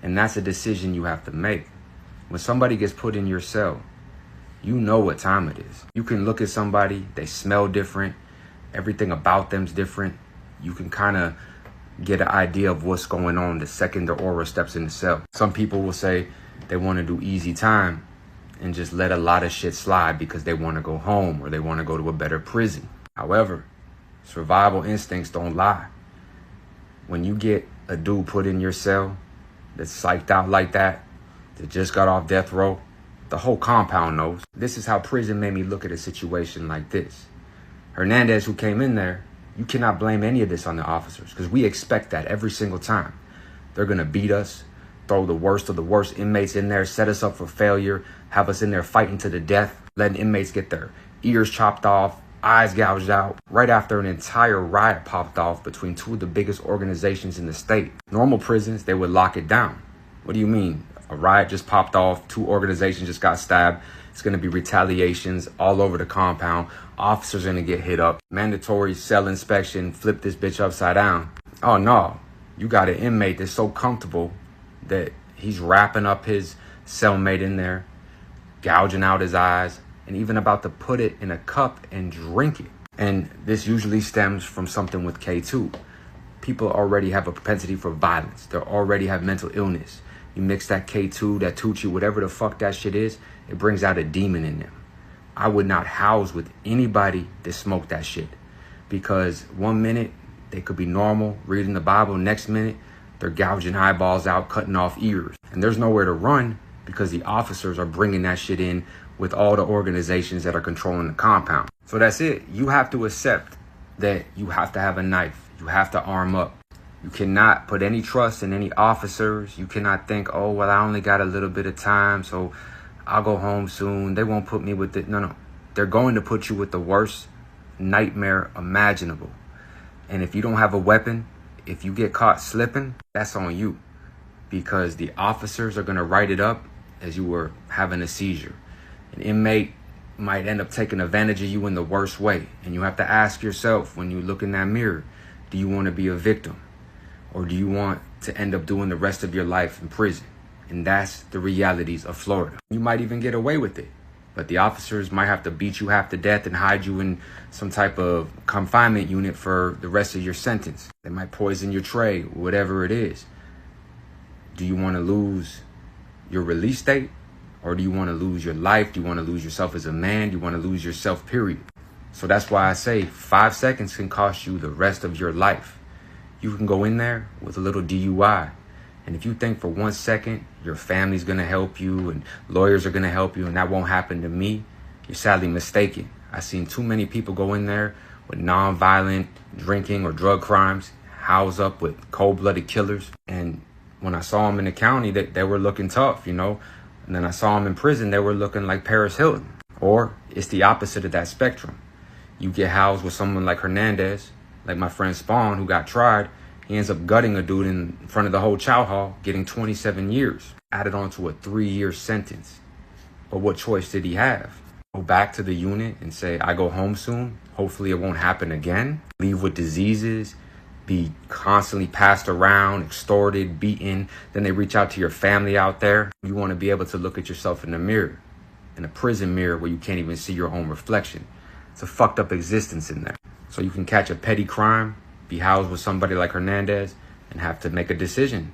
[SPEAKER 12] And that's a decision you have to make. When somebody gets put in your cell, you know what time it is. You can look at somebody, they smell different, everything about them's different. You can kind of get an idea of what's going on the second the aura steps in the cell. Some people will say they want to do easy time and just let a lot of shit slide because they want to go home or they want to go to a better prison. However, survival instincts don't lie. When you get a dude put in your cell that's psyched out like that just got off death row, the whole compound knows. This is how prison made me look at a situation like this. Hernandez, who came in there, you cannot blame any of this on the officers because we expect that every single time. They're going to beat us, throw the worst of the worst inmates in there, set us up for failure, have us in there fighting to the death, letting inmates get their ears chopped off, eyes gouged out, right after an entire riot popped off between two of the biggest organizations in the state. Normal prisons, they would lock it down. What do you mean? A riot just popped off, two organizations just got stabbed. It's going to be retaliations all over the compound. Officers are going to get hit up. Mandatory cell inspection, flip this bitch upside down. Oh no, you got an inmate that's so comfortable that he's wrapping up his cellmate in there, gouging out his eyes, and even about to put it in a cup and drink it. And this usually stems from something with K2. People already have a propensity for violence. They already have mental illness. You mix that K2, that Tucci, whatever the fuck that shit is, it brings out a demon in them. I would not house with anybody that smoked that shit. Because 1 minute they could be normal, reading the Bible. Next minute, they're gouging eyeballs out, cutting off ears. And there's nowhere to run because the officers are bringing that shit in with all the organizations that are controlling the compound. So that's it. You have to accept that you have to have a knife. You have to arm up. You cannot put any trust in any officers. You cannot think, oh, well, I only got a little bit of time, so I'll go home soon. They won't put me with it. No. They're going to put you with the worst nightmare imaginable. And if you don't have a weapon, if you get caught slipping, that's on you, because the officers are going to write it up as you were having a seizure. An inmate might end up taking advantage of you in the worst way. And you have to ask yourself, when you look in that mirror, do you want to be a victim, or do you want to end up doing the rest of your life in prison? And that's the realities of Florida. You might even get away with it, but the officers might have to beat you half to death and hide you in some type of confinement unit for the rest of your sentence. They might poison your tray, whatever it is. Do you want to lose your release date, or do you want to lose your life? Do you want to lose yourself as a man? Do you want to lose yourself, period? So that's why I say 5 seconds can cost you the rest of your life. You can go in there with a little DUI. And if you think for 1 second your family's going to help you and lawyers are going to help you and that won't happen to me, you're sadly mistaken. I've seen too many people go in there with non-violent drinking or drug crimes, house up with cold-blooded killers. And when I saw them in the county, they were looking tough, you know. And then I saw them in prison, they were looking like Paris Hilton. Or it's the opposite of that spectrum. You get housed with someone like Hernandez, like my friend Spawn, who got tried. He ends up gutting a dude in front of the whole chow hall, getting 27 years, added on to a 3-year sentence. But what choice did he have? Go back to the unit and say, I go home soon. Hopefully it won't happen again. Leave with diseases, be constantly passed around, extorted, beaten. Then they reach out to your family out there. You want to be able to look at yourself in the mirror, in a prison mirror where you can't even see your own reflection. It's a fucked up existence in there. So you can catch a petty crime, be housed with somebody like Hernandez, and have to make a decision.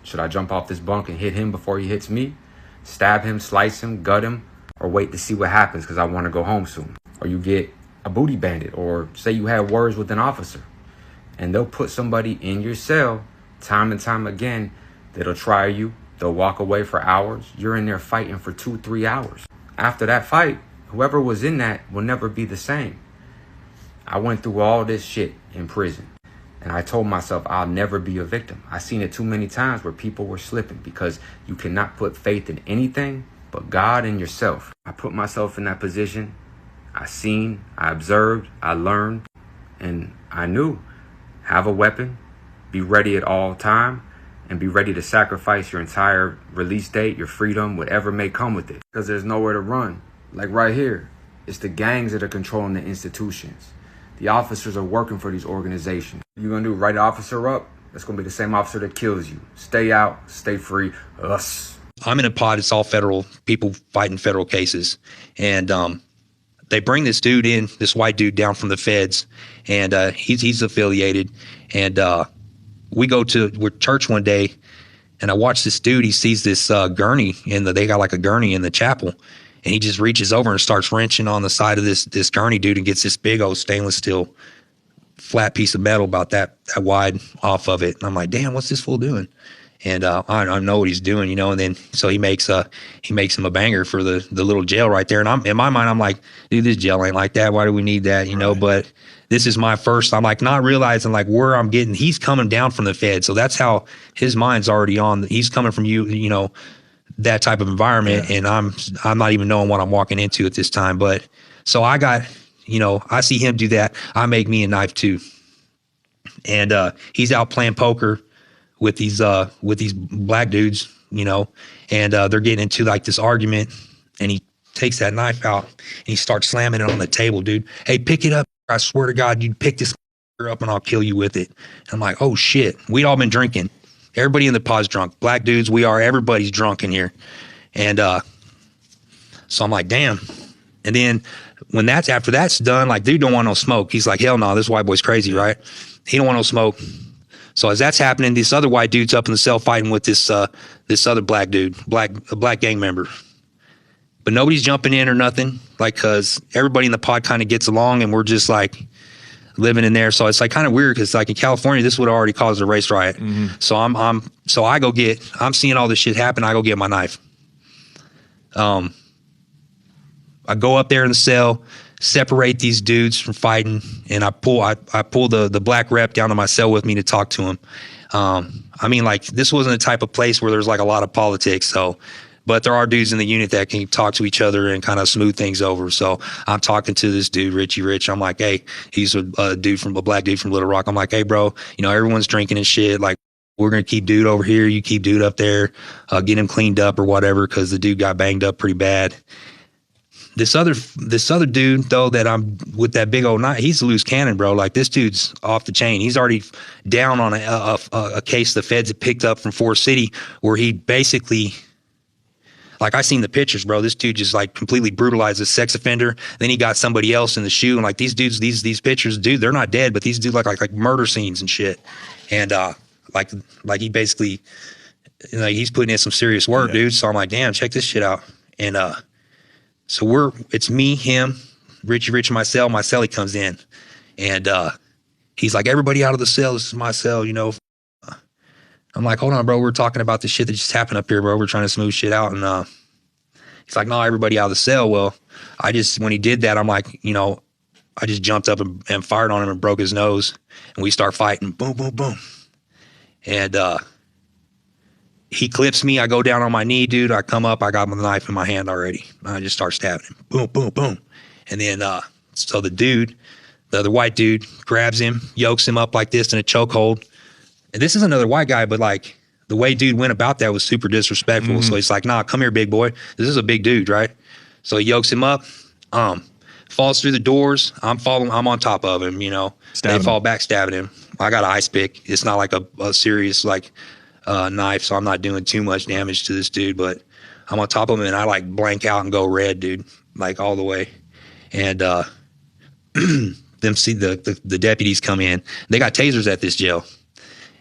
[SPEAKER 12] Should I jump off this bunk and hit him before he hits me? Stab him, slice him, gut him, or wait to see what happens because I want to go home soon? Or you get a booty bandit, or say you had words with an officer, and they'll put somebody in your cell time and time again that'll try you. They'll walk away for hours. You're in there fighting for 2-3 hours. After that fight, whoever was in that will never be the same. I went through all this shit in prison, and I told myself I'll never be a victim. I seen it too many times where people were slipping because you cannot put faith in anything but God and yourself. I put myself in that position. I seen, I observed, I learned, and I knew. Have a weapon, be ready at all time, and be ready to sacrifice your entire release date, your freedom, whatever may come with it. Because there's nowhere to run. Like right here, it's the gangs that are controlling the institutions. The officers are working for these organizations. You're going to do write an officer up, that's going to be the same officer that kills you. Stay out, stay free, us.
[SPEAKER 18] I'm in a pod, it's all federal, people fighting federal cases. And they bring this dude in, this white dude down from the feds, and he's affiliated. And we go to church one day, and I watch this dude, he sees this gurney, they got like a gurney in the chapel. And he just reaches over and starts wrenching on the side of this gurney dude and gets this big old stainless steel flat piece of metal about that wide off of it. And I'm like, damn, what's this fool doing? And I know what he's doing, you know. And then so he makes him a banger for the little jail right there. And in my mind, I'm like, dude, this jail ain't like that. Why do we need that, you know? But this is my first. I'm like not realizing like where I'm getting. He's coming down from the Fed, so that's how his mind's already on. He's coming from you know. That type of environment, and I'm not even knowing what I'm walking into at this time. But so I got, you know, I see him do that. I make me a knife too, and he's out playing poker with these black dudes, you know, and they're getting into like this argument, and he takes that knife out and he starts slamming it on the table, dude. Hey, pick it up! I swear to God, you pick this up and I'll kill you with it. I'm like, oh shit, we'd all been drinking. Everybody in the pod's drunk. Black dudes, everybody's drunk in here. And so I'm like, damn. And then after that's done, like, dude don't want no smoke. He's like, hell no, this white boy's crazy, right? He don't want no smoke. So as that's happening, this other white dude's up in the cell fighting with this other black dude, a black gang member. but nobody's jumping in or nothing, like, cause everybody in the pod kind of gets along, and we're just like living in there. So it's like kind of weird, because like in California, this would have already caused a race riot. So I'm seeing all this shit happen. I go get my knife. I go up there in the cell, separate these dudes from fighting, and I pull the black rep down to my cell with me to talk to him. I mean, like, this wasn't the type of place where there's like a lot of politics, but there are dudes in the unit that can talk to each other and kind of smooth things over. So I'm talking to this dude, Richie Rich. I'm like, hey, he's a black dude from Little Rock. I'm like, hey, bro, everyone's drinking and shit. Like, we're going to keep dude over here. You keep dude up there, get him cleaned up or whatever, because the dude got banged up pretty bad. This other dude, though, that I'm with, that big old knife, he's a loose cannon, bro. Like, this dude's off the chain. He's already down on a case the feds had picked up from Forest City, where he basically, like, I seen the pictures, bro. This dude just like completely brutalized a sex offender. Then he got somebody else in the shoe, and like these dudes, these pictures, dude, they're not dead, but these dudes like murder scenes and shit. And like he basically, he's putting in some serious work, dude. So I'm like, damn, check this shit out. And so it's me, him, Richie Rich, and my cell. My cellie comes in, and he's like, everybody out of the cell. This is my cell, I'm like, hold on, bro. We're talking about the shit that just happened up here, bro. We're trying to smooth shit out. And he's like, no, everybody out of the cell. Well, when he did that, I'm like, I just jumped up and fired on him and broke his nose. And we start fighting. Boom, boom, boom. And he clips me. I go down on my knee, dude. I come up. I got my knife in my hand already. I just start stabbing him. Boom, boom, boom. And then so the other white dude, grabs him, yokes him up like this in a chokehold. And this is another white guy, but like the way dude went about that was super disrespectful. So he's like, nah, come here, big boy. This is a big dude, right? So he yokes him up, falls through the doors. I'm on top of him, They fall back, stabbing him. I got an ice pick. It's not like a serious knife, so I'm not doing too much damage to this dude, but I'm on top of him, and I like blank out and go red, dude, like all the way. And them see the deputies come in. They got tasers at this jail.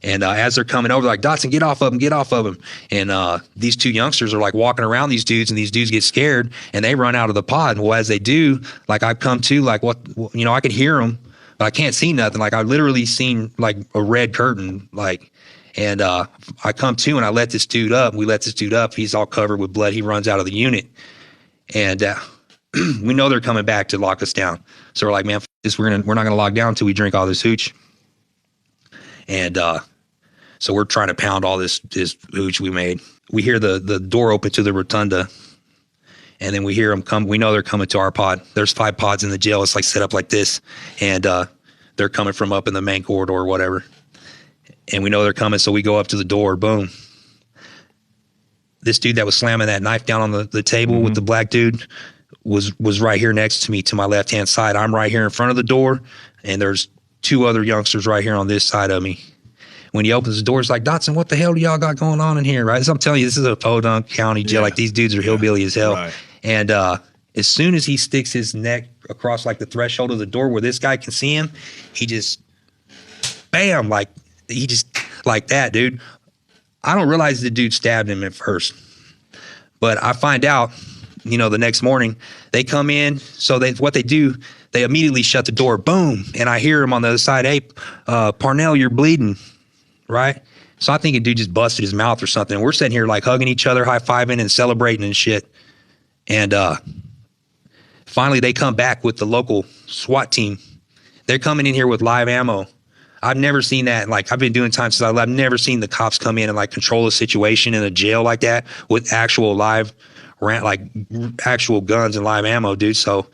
[SPEAKER 18] And as they're coming over, they're like, Dotson, get off of him, get off of him. And these two youngsters are like walking around these dudes, and these dudes get scared, and they run out of the pod. And well, as they do, like I've come to, like what, I can hear them, but I can't see nothing. Like I literally seen like a red curtain, like, and I come to and I let this dude up. We let this dude up. He's all covered with blood. He runs out of the unit. And we know they're coming back to lock us down. So we're like, man, we're not going to lock down until we drink all this hooch. And so we're trying to pound all this hooch we made. We hear the door open to the rotunda, and then we hear them come. We know they're coming to our pod. There's 5 pods in the jail. It's like set up like this, and they're coming from up in the main corridor or whatever. And we know they're coming, so we go up to the door. Boom. This dude that was slamming that knife down on the table with the black dude was right here next to me, to my left-hand side. I'm right here in front of the door, and there's 2 other youngsters right here on this side of me. When he opens the door, it's like, Dotson, what the hell do y'all got going on in here, right? So I'm telling you, this is a Podunk County jail. Like, these dudes are hillbilly as hell. Right. And as soon as he sticks his neck across, like, the threshold of the door where this guy can see him, he just, bam, like, he just, like that, dude. I don't realize the dude stabbed him at first. But I find out, the next morning, they come in. So what they do, they immediately shut the door. Boom. And I hear him on the other side, hey, Parnell, you're bleeding. Right? So I think a dude just busted his mouth or something. We're sitting here like hugging each other, high-fiving and celebrating and shit. And finally they come back with the local SWAT team. They're coming in here with live ammo. I've never seen that. Like, I've been doing time since I've never seen the cops come in and like control a situation in a jail like that with actual actual guns and live ammo, dude. So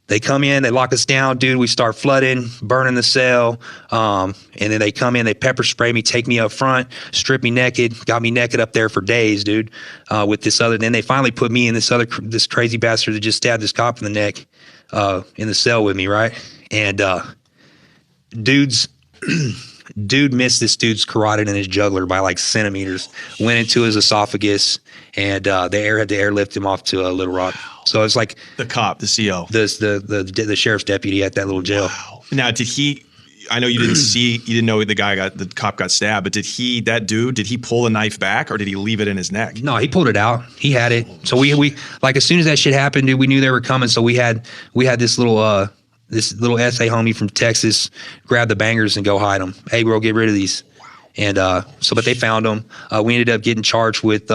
[SPEAKER 18] they come in, they lock us down, dude. We start flooding, burning the cell. And then they come in, they pepper spray me, take me up front, strip me naked, got me naked up there for days, dude. With this other, then they finally put me in this crazy bastard that just stabbed this cop in the neck, in the cell with me, right? And dude missed this dude's carotid and his jugular by like centimeters, went into his esophagus, and they had to airlift him off to Little Rock. So it's like
[SPEAKER 19] the cop, the CO,
[SPEAKER 18] the sheriff's deputy at that little jail.
[SPEAKER 19] Wow. Now, did he I know you didn't know the cop got stabbed, but did he pull the knife back or did he leave it in his neck?
[SPEAKER 18] No, he pulled it out. He had it. So we like as soon as that shit happened, dude, we knew they were coming. So we had this little SA homie from Texas grab the bangers and go hide them. Hey, bro, get rid of these. And but they found them. We ended up getting charged with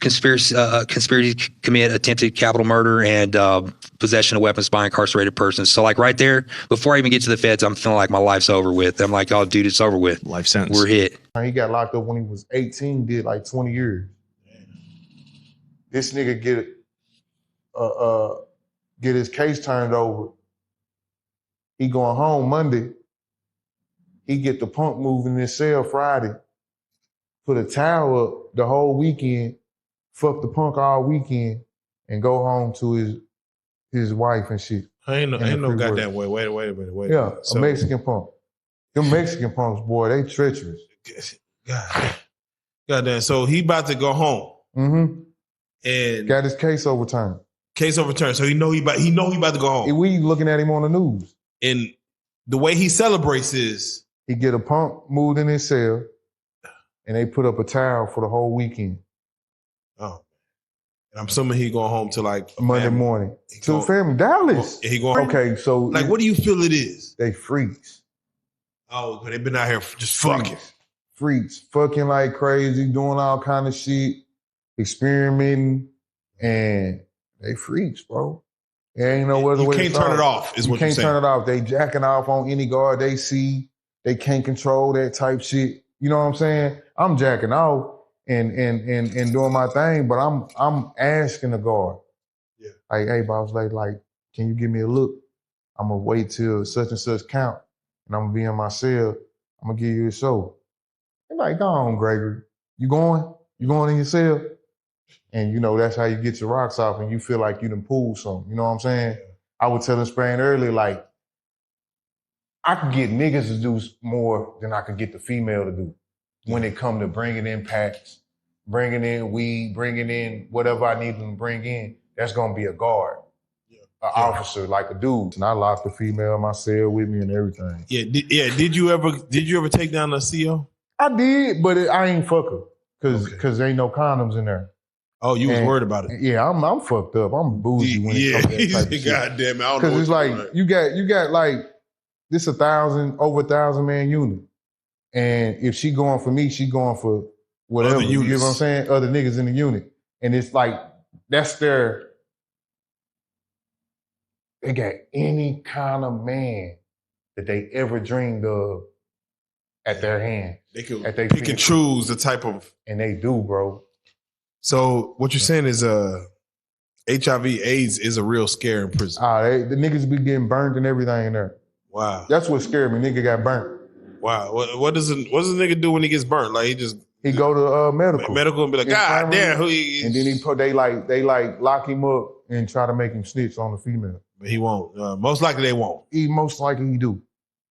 [SPEAKER 18] conspiracy to commit attempted capital murder and possession of weapons by incarcerated persons. So like right there, before I even get to the feds, I'm feeling like my life's over with. I'm like, oh, dude, it's over with.
[SPEAKER 19] Life sentence.
[SPEAKER 18] We're hit.
[SPEAKER 20] He got locked up when he was 18, did like 20 years. This nigga get his case turned over. He going home Monday. He get the punk moving in his cell Friday. Put a towel up the whole weekend. Fuck the punk all weekend and go home to his wife and shit.
[SPEAKER 14] Ain't no goddamn way. Wait a minute.
[SPEAKER 20] Yeah, a Mexican punk. Them Mexican punks, boy, they treacherous.
[SPEAKER 14] Goddamn. So he about to go home.
[SPEAKER 20] Mm-hmm.
[SPEAKER 14] And
[SPEAKER 20] got his case overturned.
[SPEAKER 14] Case overturned. So he know he about to go home.
[SPEAKER 20] We looking at him on the news.
[SPEAKER 14] And the way he celebrates is
[SPEAKER 20] he get a punk moved in his cell, and they put up a towel for the whole weekend.
[SPEAKER 14] Oh, and I'm assuming he going home to like
[SPEAKER 20] Monday morning to the family, Dallas.
[SPEAKER 14] He going
[SPEAKER 20] okay. So
[SPEAKER 14] like, what do you feel it is?
[SPEAKER 20] They freaks.
[SPEAKER 14] Oh, they've been out here just fucking.
[SPEAKER 20] Freaks, fucking like crazy, doing all kind of shit, experimenting, and they freaks, bro. There ain't no other way.
[SPEAKER 14] You can't turn it off. Is what you're saying.
[SPEAKER 20] You can't turn it off. They jacking off on any guard they see. They can't control that type shit. You know what I'm saying? I'm jacking off and doing my thing, but I'm asking the guard, like, hey, boss lady, like, can you give me a look? I'm gonna wait till such and such count, and I'm gonna be in my cell. I'm gonna give you a show. They're like, go on, Gregory. You going? You going in your cell? And you know, that's how you get your rocks off and you feel like you done pulled something. You know what I'm saying? I was telling Spain earlier, like, I could get niggas to do more than I could get the female to do when it come to bringing in packs, bringing in weed, bringing in whatever I need them to bring in. That's gonna be a guard, an officer, like a dude. And I locked the female in my cell with me and everything.
[SPEAKER 14] Did you ever take down the CO?
[SPEAKER 20] I did, but I ain't fuck her because there ain't no condoms in there.
[SPEAKER 14] Oh, you was worried about it?
[SPEAKER 20] Yeah, I'm fucked up. I'm bougie when it comes to that type of shit.
[SPEAKER 14] God damn it, I don't know.
[SPEAKER 20] Because it's like you got like this over 1,000 man unit, and if she going for me, she going for whatever. You know what I'm saying? Other niggas in the unit, and it's like that's their. They got any kind of man that they ever dreamed of at their hand.
[SPEAKER 14] They can pick and choose the type of,
[SPEAKER 20] and they do, bro.
[SPEAKER 14] So what you're saying is HIV/AIDS is a real scare in prison.
[SPEAKER 20] The niggas be getting burned and everything in there.
[SPEAKER 14] Wow.
[SPEAKER 20] That's what scared me. Nigga got burnt.
[SPEAKER 14] Wow. What does a nigga do when he gets burnt? Like
[SPEAKER 20] he go to medical
[SPEAKER 14] and be like, God damn, who
[SPEAKER 20] and then they lock him up and try to make him snitch on the female.
[SPEAKER 14] But he won't. Most likely they won't.
[SPEAKER 20] Most likely he do.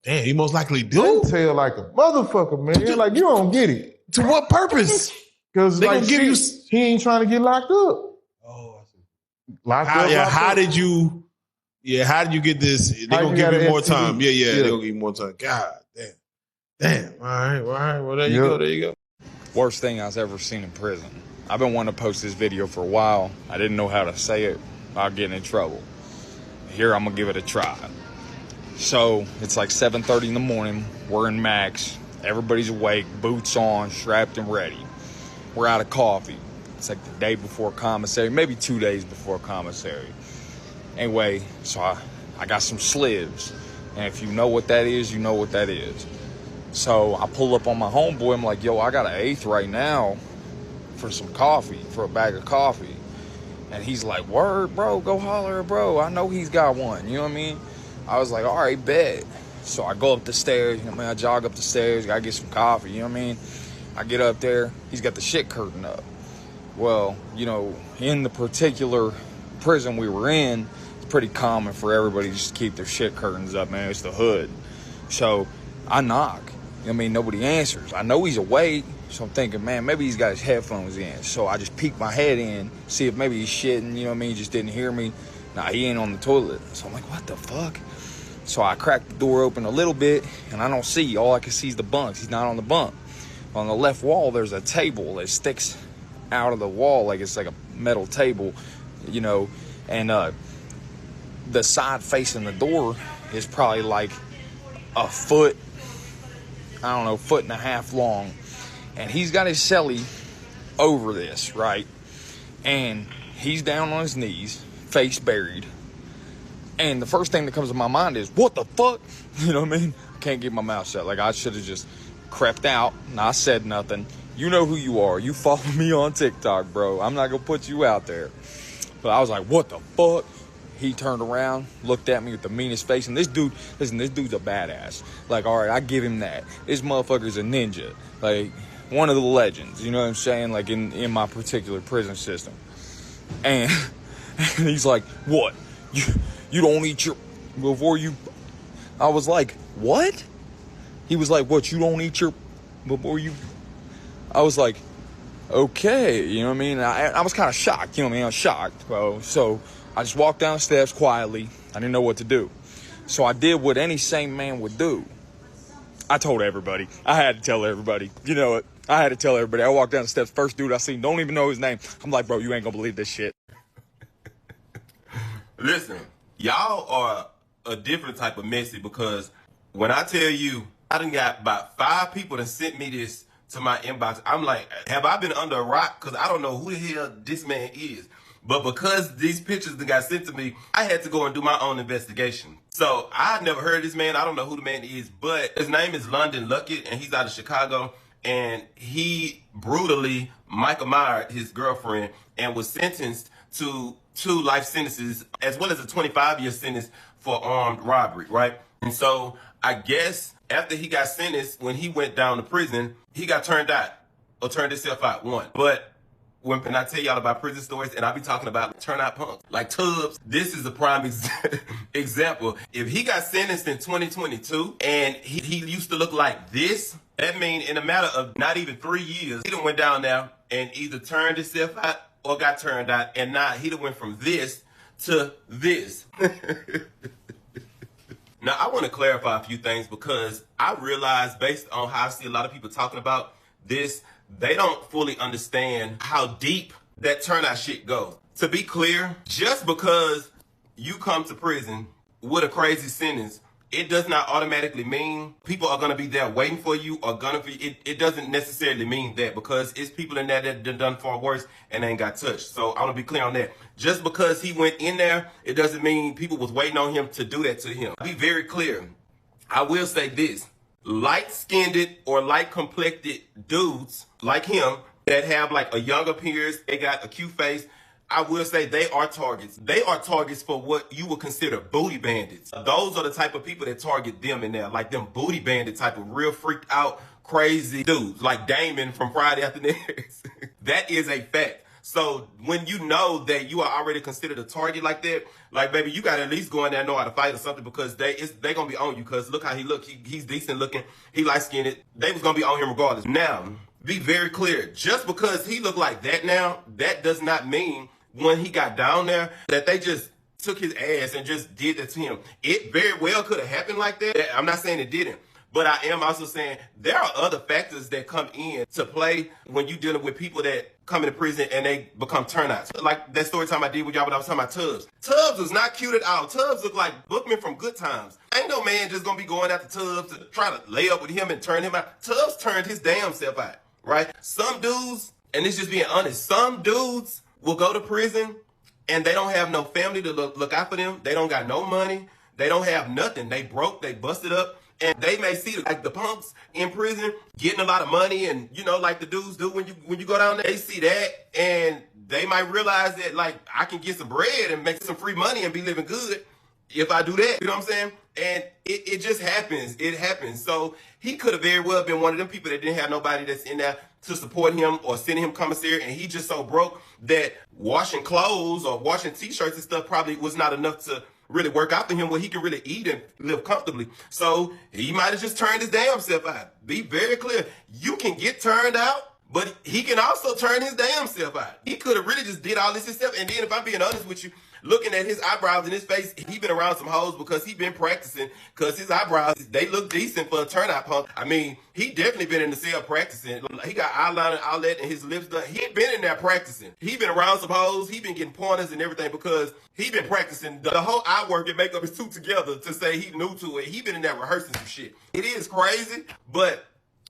[SPEAKER 14] Damn, he most likely do.
[SPEAKER 20] They tell like a motherfucker, man. Like you don't get it.
[SPEAKER 14] To what purpose?
[SPEAKER 20] Because
[SPEAKER 14] they
[SPEAKER 20] like
[SPEAKER 14] gonna give you.
[SPEAKER 20] He ain't trying to get locked up.
[SPEAKER 14] Oh, I see.
[SPEAKER 20] Locked up.
[SPEAKER 14] How did you get this? They gonna give you more time. Yeah. They gonna give you more time. God damn. All right. Well, there you go.
[SPEAKER 21] Worst thing I've ever seen in prison. I've been wanting to post this video for a while. I didn't know how to say it without getting in trouble. Here, I'm gonna give it a try. So it's like 7:30 in the morning. We're in Max. Everybody's awake, boots on, strapped and ready. We're out of coffee. It's like the day before commissary, maybe 2 days before commissary. Anyway, so I got some slivs. And if you know what that is, you know what that is. So I pull up on my homeboy. I'm like, yo, I got an eighth right now for some coffee, for a bag of coffee. And he's like, word, bro, go holler at bro. I know he's got one, you know what I mean? I was like, all right, bet. So I go up the stairs, I jog up the stairs, gotta get some coffee, you know what I mean? I get up there, he's got the shit curtain up. Well, in the particular prison we were in, it's pretty common for everybody just to keep their shit curtains up, man. It's the hood. So I knock. Nobody answers. I know he's awake, so I'm thinking, man, maybe he's got his headphones in. So I just peek my head in, see if maybe he's shitting, he just didn't hear me. Nah, he ain't on the toilet. So I'm like, what the fuck? So I cracked the door open a little bit, and I don't see. All I can see is the bunks. He's not on the bunk. On the left wall, there's a table that sticks out of the wall like it's like a metal table, you know, and the side facing the door is probably like a foot, I don't know, foot and a half long. And he's got his celly over this, right? And he's down on his knees, face buried. And the first thing that comes to my mind is, what the fuck? You know what I mean? I can't get my mouth shut. Like, I should have just crept out and I said nothing. You know who you are. You follow me on TikTok, bro. I'm not going to put you out there. But I was like, what the fuck? He turned around, looked at me with the meanest face. And this dude, listen, this dude's a badass. Like, all right, I give him that. This motherfucker's a ninja. Like, one of the legends. You know what I'm saying? Like, in my particular prison system. And he's like, what? You don't eat your... Before you... I was like, what? He was like, what? You don't eat your... Before you... I was like, okay, you know what I mean? I was kind of shocked, you know what I mean? I was shocked, bro. So I just walked down the steps quietly. I didn't know what to do. So I did what any sane man would do. I told everybody. I had to tell everybody. You know what? I had to tell everybody. I walked down the steps. First dude I seen, don't even know his name. I'm like, bro, you ain't gonna believe this shit.
[SPEAKER 1] Listen, y'all are a different type of messy because when I tell you, I done got about 5 people that sent me this to my inbox. I'm like, have I been under a rock? Because I don't know who the hell this man is. But because these pictures that got sent to me, I had to go and do my own investigation. So I never heard of this man. I don't know who the man is, but his name is London Luckett, and he's out of Chicago. And he brutally Michael Myers his girlfriend and was sentenced to 2 life sentences as well as a 25-year sentence for armed robbery, right? And so I guess after he got sentenced, when he went down to prison, he got turned out or turned himself out, one. But when I tell y'all about prison stories and I be talking about turnout punks like Tubbs, this is a prime example. If he got sentenced in 2022 and he used to look like this, that means in a matter of not even 3 years, he done went down there and either turned himself out or got turned out, and now he done went from this to this. Now, I want to clarify a few things because I realize based on how I see a lot of people talking about this, they don't fully understand how deep that turnout shit goes. To be clear, just because you come to prison with a crazy sentence, it does not automatically mean people are going to be there waiting for you or going to be, it doesn't necessarily mean that because it's people in there that done far worse and ain't got touched. So I want to be clear on that. Just because he went in there, it doesn't mean people was waiting on him to do that to him. Be very clear. I will say this. Light-skinned or light-complected dudes like him that have like a young appearance, they got a cute face, I will say they are targets. They are targets for what you would consider booty bandits. Those are the type of people that target them in there, like them booty bandit type of real freaked out, crazy dudes, like Damon from Friday After Next. That is a fact. So when you know that you are already considered a target like that, like baby, you got to at least go in there and know how to fight or something because they gonna be on you. Because look how he look. He's decent looking. He light skinned. They was gonna be on him regardless. Now, be very clear. Just because he look like that now, that does not mean when he got down there that they just took his ass and just did that to him. It very well could have happened like that. I'm not saying it didn't. But I am also saying there are other factors that come in to play when you're dealing with people that come into prison and they become turnouts. Like that story time I did with y'all when I was talking about Tubbs. Tubbs was not cute at all. Tubbs looked like Bookman from Good Times. Ain't no man just gonna be going after Tubbs to try to lay up with him and turn him out. Tubbs turned his damn self out, right? Some dudes, and it's just being honest, some dudes will go to prison and they don't have no family to look out for them. They don't got no money. They don't have nothing. They broke, they busted up. And they may see like the punks in prison getting a lot of money and, you know, like the dudes do when you go down there. They see that and they might realize that, like, I can get some bread and make some free money and be living good if I do that. You know what I'm saying? And it just happens. It happens. So he could have very well been one of them people that didn't have nobody that's in there to support him or send him commissary. And he just so broke that washing clothes or washing T-shirts and stuff probably was not enough to really work out for him where he can really eat and live comfortably. So he might have just turned his damn self out. Be very clear. You can get turned out, but he can also turn his damn self out. He could have really just did all this himself. And then if I'm being honest with you, looking at his eyebrows and his face, he been around some hoes because he been practicing, because his eyebrows, they look decent for a turnout punk. I mean, he definitely been in the cell practicing. He got eyeliner, outlet, and his lips done. He been in there practicing. He been around some hoes. He been getting pointers and everything because he been practicing. The whole eye work and makeup is two together to say he new to it. He been in there rehearsing some shit. It is crazy, but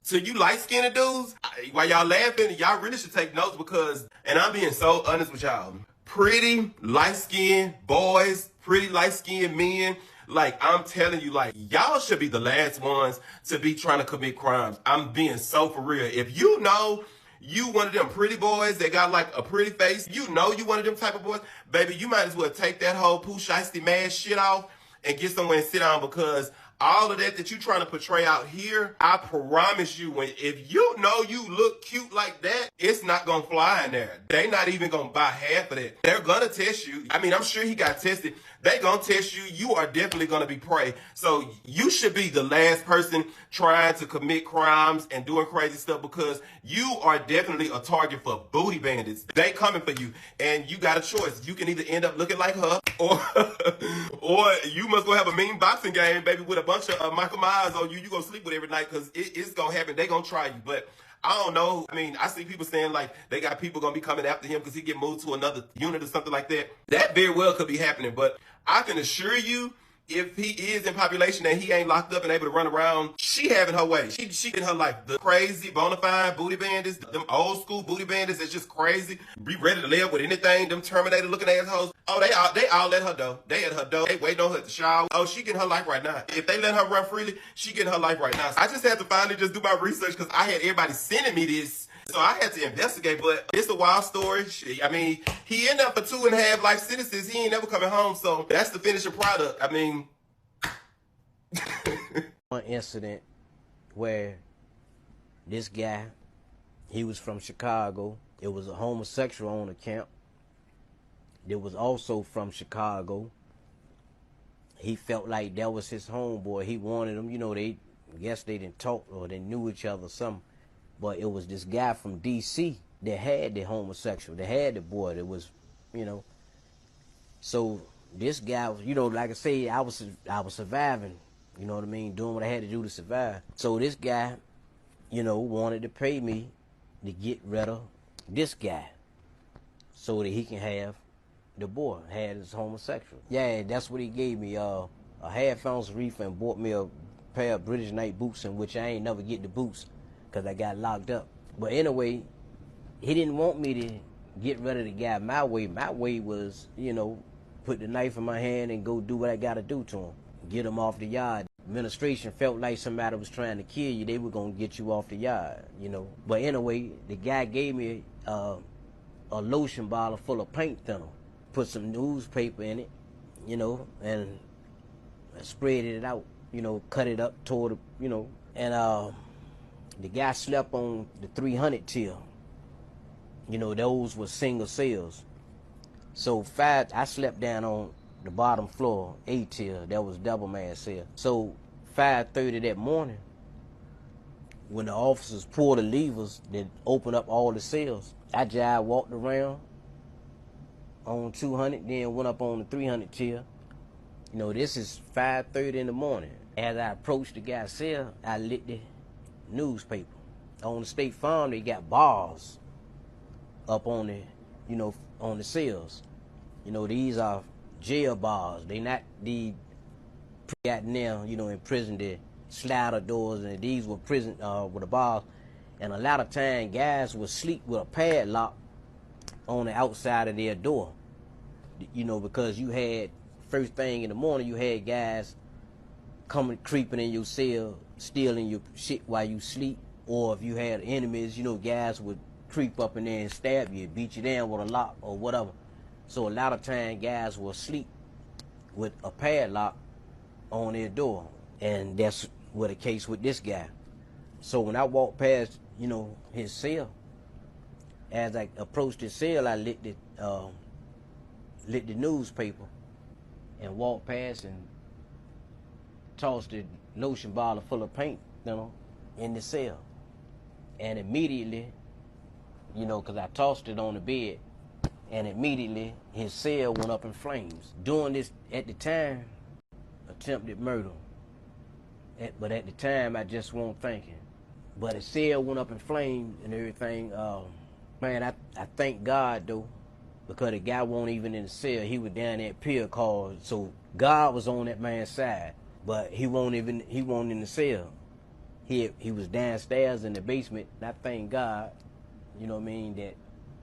[SPEAKER 1] to you light-skinned dudes, while y'all laughing, y'all really should take notes because, and I'm being so honest with y'all, pretty light-skinned boys, pretty light-skinned men, like, I'm telling you, like, y'all should be the last ones to be trying to commit crimes. I'm being so for real. If you know you one of them pretty boys that got like a pretty face, you know you one of them type of boys, baby, you might as well take that whole poo shiesty mad shit off and get somewhere and sit down, because all of that you trying to portray out here, I promise you, if you know you look cute like that, it's not gonna fly in there. They not even gonna buy half of that. They're gonna test you. I mean, I'm sure he got tested. They gonna test you. You are definitely gonna be prey. So you should be the last person trying to commit crimes and doing crazy stuff, because you are definitely a target for booty bandits. They coming for you, and you got a choice. You can either end up looking like her, or you must go have a mean boxing game, baby, with a bunch of Michael Myers on you. You gonna sleep with every night, because it's gonna happen. They gonna try you, but I don't know. I mean, I see people saying like they got people gonna be coming after him because he get moved to another unit or something like that. That very well could be happening, but I can assure you, if he is in population and he ain't locked up and able to run around, she having her way. She in her life. The crazy, bona fide booty bandits, them old school booty bandits that's just crazy, be ready to live with anything, them Terminator looking assholes. Oh, they all let her go. They at her door. They waiting on her to shower. Oh, she getting her life right now. If they let her run freely, she getting her life right now. So I just had to finally just do my research because I had everybody sending me this. So I had to investigate, but it's a wild story. I mean, he ended up for 2.5 life sentences. He ain't never coming home, so that's the finishing product. I mean,
[SPEAKER 3] one incident where this guy, he was from Chicago. It was a homosexual on the camp. It was also from Chicago. He felt like that was his homeboy. He wanted him. You know, I guess they didn't talk or they knew each other or something. But it was this guy from D.C. that had the homosexual, that had the boy that was, you know. So this guy was, you know, like I say, I was surviving, you know what I mean, doing what I had to do to survive. So this guy, you know, wanted to pay me to get rid of this guy so that he can have the boy, had his homosexual. Yeah, that's what he gave me, a half-ounce reefer, and bought me a pair of British Knight boots, in which I ain't never get the boots because I got locked up. But anyway, he didn't want me to get rid of the guy my way. My way was, you know, put the knife in my hand and go do what I got to do to him. Get him off the yard. Administration felt like somebody was trying to kill you. They were going to get you off the yard, you know. But anyway, the guy gave me a lotion bottle full of paint thinner. Put some newspaper in it, you know, and sprayed it out, you know, cut it up, tore it, you know. And the guy slept on the 300 tier. You know, those were single cells. So I slept down on the bottom floor, A tier. That was double man cell. So 5:30 that morning, when the officers pulled the levers that opened up all the cells, I just walked around on 200, then went up on the 300 tier. You know, this is 5:30 in the morning. As I approached the guy's cell, I lit the newspaper. On the State Farm, they got bars up on the, you know, on the cells. You know, these are jail bars. They not the got now, you know, in prison, the slider doors, and these were prison with the bars. And a lot of time, guys would sleep with a padlock on the outside of their door. You know, because you had, first thing in the morning, you had guys coming, creeping in your cell, stealing your shit while you sleep. Or if you had enemies, you know, guys would creep up in there and stab you, beat you down with a lock or whatever. So a lot of time, guys will sleep with a padlock on their door. And that's what the case with this guy. So when I walked past, you know, his cell, as I approached his cell, I lit the newspaper and walked past and tossed the lotion bottle full of paint, you know, in the cell. And immediately, you know, because I tossed it on the bed, and immediately his cell went up in flames. Doing this at the time, attempted murder. But at the time, I just wasn't thinking. But his cell went up in flames and everything. Man, I thank God though, because the guy wasn't even in the cell. He was down at pier card, so God was on that man's side. But he wasn't in the cell. He was downstairs in the basement. And I thank God, you know what I mean, that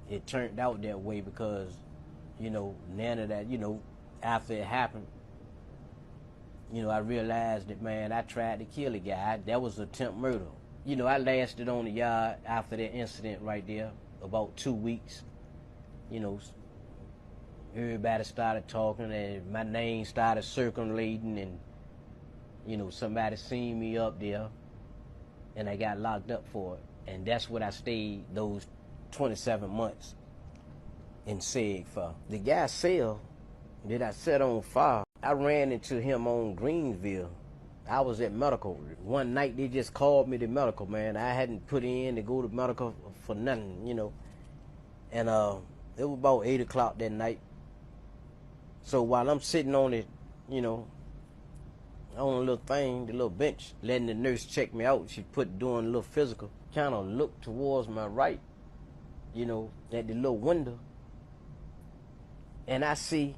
[SPEAKER 3] it turned out that way, because, you know, none of that, you know, after it happened, you know, I realized that, man, I tried to kill a guy. That was attempt murder. You know, I lasted on the yard after that incident right there about 2 weeks. You know, everybody started talking and my name started circulating, and, you know, somebody seen me up there and I got locked up for it. And that's what I stayed those 27 months in SEG for. The guy's cell that I set on fire, I ran into him on Greensville. I was at medical. One night they just called me to medical, man. I hadn't put in to go to medical for nothing, you know. And it was about 8 o'clock that night. So while I'm sitting on it, you know, on a little thing, the little bench, letting the nurse check me out, she doing a little physical, kind of looked towards my right, you know, at the little window. And I see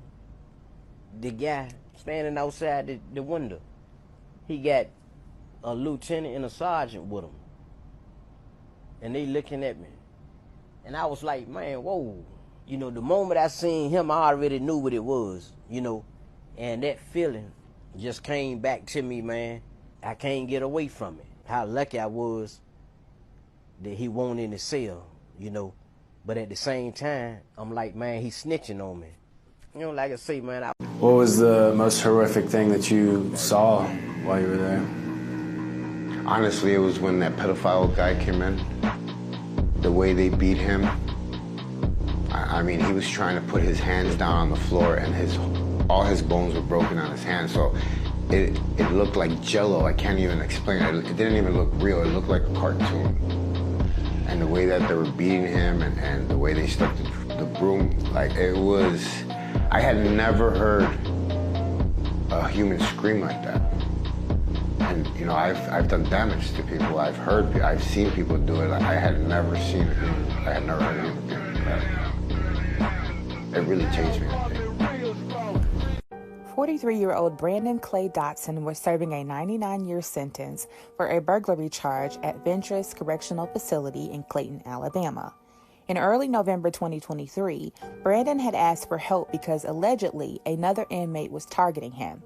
[SPEAKER 3] the guy standing outside the window. He got a lieutenant and a sergeant with him. And they looking at me. And I was like, man, whoa. You know, the moment I seen him, I already knew what it was, you know. And that feeling just came back to me, man. I can't get away from it. How lucky I was that he wasn't in the cell, you know. But at the same time, I'm like, man, he's snitching on me. You know, like I say, man.
[SPEAKER 4] What was the most horrific thing that you saw while you were there?
[SPEAKER 22] Honestly, it was when that pedophile guy came in. The way they beat him. I mean, he was trying to put his hands down on the floor, and all his bones were broken on his hands. So it looked like Jello. I can't even explain it. It didn't even look real. It looked like a cartoon. And the way that they were beating him, and the way they stuck the broom, like, it was. I had never heard a human scream like that. And, you know, I've done damage to people. I've seen people do it. I had never seen it. I had never heard a human being do that. It really changed me, I think.
[SPEAKER 23] 43-year-old Brandon Clay Dotson was serving a 99-year sentence for a burglary charge at Ventress Correctional Facility in Clayton, Alabama. In early November 2023, Brandon had asked for help because allegedly another inmate was targeting him.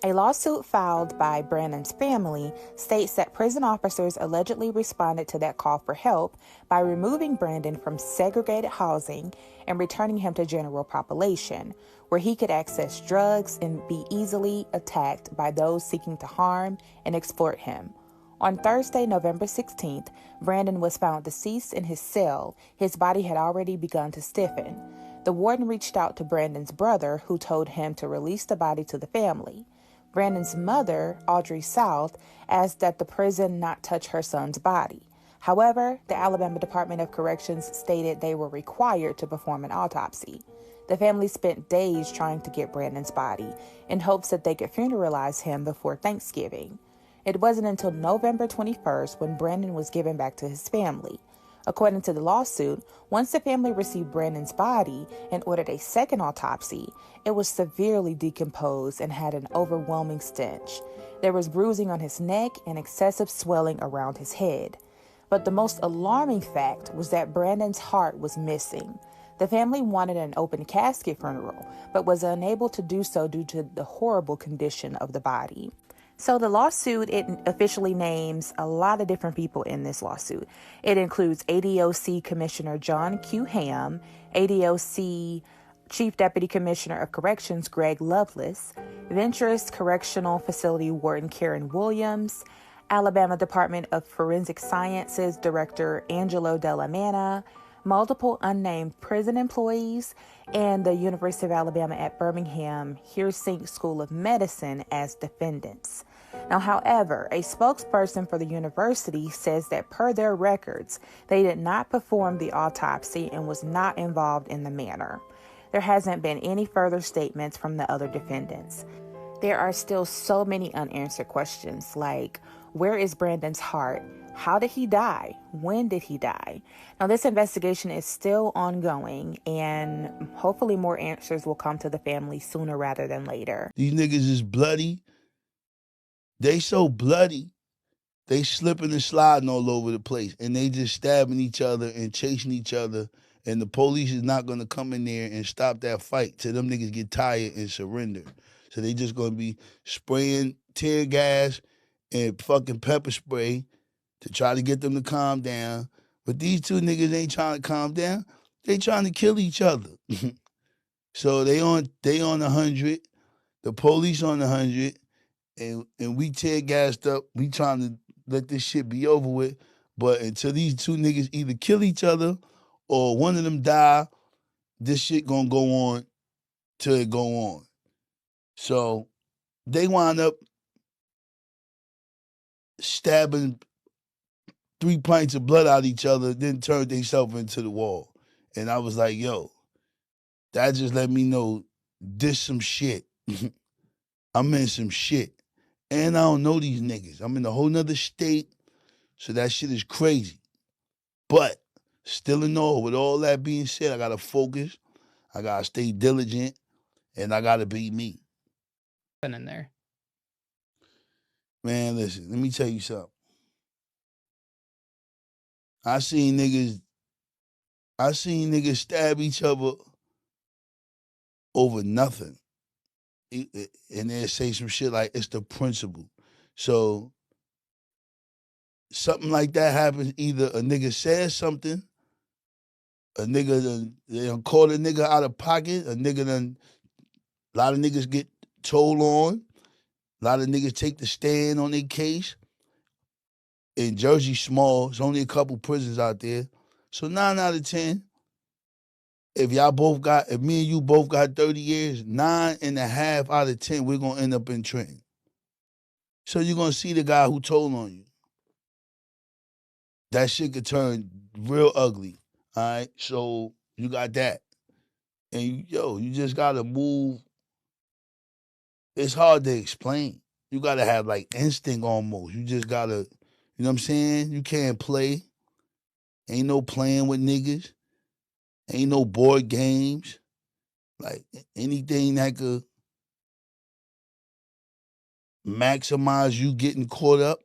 [SPEAKER 23] A lawsuit filed by Brandon's family states that prison officers allegedly responded to that call for help by removing Brandon from segregated housing and returning him to general population, where he could access drugs and be easily attacked by those seeking to harm and exploit him. On Thursday, November 16th, Brandon was found deceased in his cell. His body had already begun to stiffen. The warden reached out to Brandon's brother, who told him to release the body to the family. Brandon's mother, Audrey South, asked that the prison not touch her son's body. However, the Alabama Department of Corrections stated they were required to perform an autopsy. The family spent days trying to get Brandon's body in hopes that they could funeralize him before Thanksgiving. It wasn't until November 21st when Brandon was given back to his family. According to the lawsuit, once the family received Brandon's body and ordered a second autopsy, it was severely decomposed and had an overwhelming stench. There was bruising on his neck and excessive swelling around his head. But the most alarming fact was that Brandon's heart was missing. The family wanted an open casket funeral, but was unable to do so due to the horrible condition of the body. So the lawsuit, it officially names a lot of different people in this lawsuit. It includes ADOC Commissioner John Q. Ham, ADOC Chief Deputy Commissioner of Corrections Greg Lovelace, Ventress Correctional Facility Warden Karen Williams, Alabama Department of Forensic Sciences Director Angelo Della Manna, multiple unnamed prison employees, and the University of Alabama at Birmingham Heersink School of Medicine as defendants. Now, however, a spokesperson for the university says that per their records, they did not perform the autopsy and was not involved in the matter. There hasn't been any further statements from the other defendants. There are still so many unanswered questions like, where is Brandon's heart? How did he die? When did he die? Now, this investigation is still ongoing, and hopefully more answers will come to the family sooner rather than later.
[SPEAKER 6] These niggas is bloody. They so bloody, they slipping and sliding all over the place, and they just stabbing each other and chasing each other, and the police is not going to come in there and stop that fight till them niggas get tired and surrender. So they just going to be spraying tear gas and fucking pepper spray to try to get them to calm down. But these two niggas ain't trying to calm down. They trying to kill each other. So they on 100, the police on 100, and we tear gassed up. We trying to let this shit be over with. But until these two niggas either kill each other or one of them die, this shit gonna go on till it go on. So they wind up stabbing 3 pints of blood out each other, then turned themselves into the wall. And I was like, yo, that just let me know this some shit. I'm in some shit. And I don't know these niggas. I'm in a whole nother state, so that shit is crazy. But still in all, with all that being said, I gotta focus, I gotta stay diligent, and I gotta be me.
[SPEAKER 8] Been in there.
[SPEAKER 6] Man, listen, let me tell you something. I seen niggas stab each other over nothing. And they say some shit like it's the principle. So something like that happens, either a nigga says something, a nigga they done caught a nigga out of pocket, a lot of niggas get told on, a lot of niggas take the stand on their case. In Jersey small, there's only a couple prisons out there. So 9 out of 10, if me and you both got 30 years, 9.5 out of 10, we're gonna end up in Trenton. So you're gonna see the guy who told on you. That shit could turn real ugly. All right. So you got that. And you just gotta move. It's hard to explain. You gotta have like instinct almost. You just gotta, you know what I'm saying? You can't play. Ain't no playing with niggas. Ain't no board games. Like anything that could maximize you getting caught up,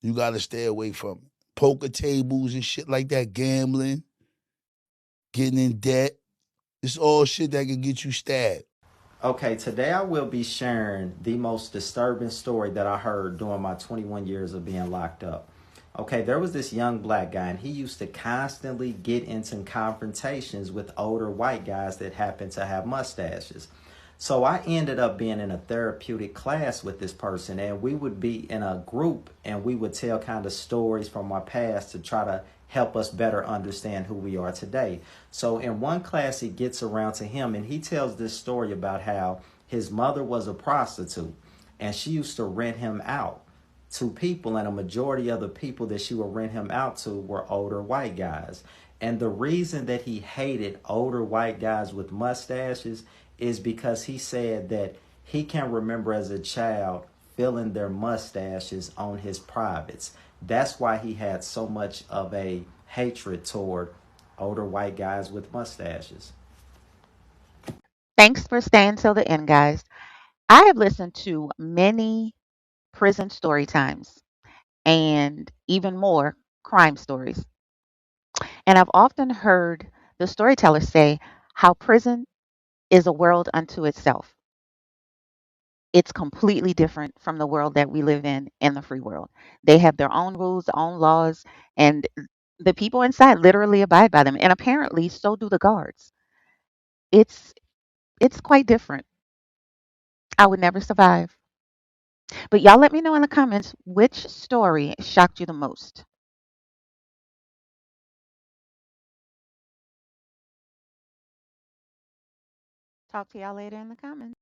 [SPEAKER 6] you gotta stay away from it. Poker tables and shit like that, gambling, getting in debt. It's all shit that can get you stabbed.
[SPEAKER 9] Okay, today I will be sharing the most disturbing story that I heard during my 21 years of being locked up. Okay, there was this young black guy, and he used to constantly get into confrontations with older white guys that happened to have mustaches. So I ended up being in a therapeutic class with this person, and we would be in a group, and we would tell kind of stories from our past to try to help us better understand who we are today. So in one class, it gets around to him, and he tells this story about how his mother was a prostitute, and she used to rent him out to people, and a majority of the people that she would rent him out to were older white guys. And the reason that he hated older white guys with mustaches is because he said that he can remember as a child feeling their mustaches on his privates. That's why he had so much of a hatred toward older white guys with mustaches.
[SPEAKER 5] Thanks for staying till the end, guys. I have listened to many prison story times and even more crime stories. And I've often heard the storytellers say how prison is a world unto itself. It's completely different from the world that we live in the free world. They have their own rules, own laws, and the people inside literally abide by them. And apparently so do the guards. It's it's quite different. I would never survive. But y'all let me know in the comments which story shocked you the most. Talk to y'all later in the comments.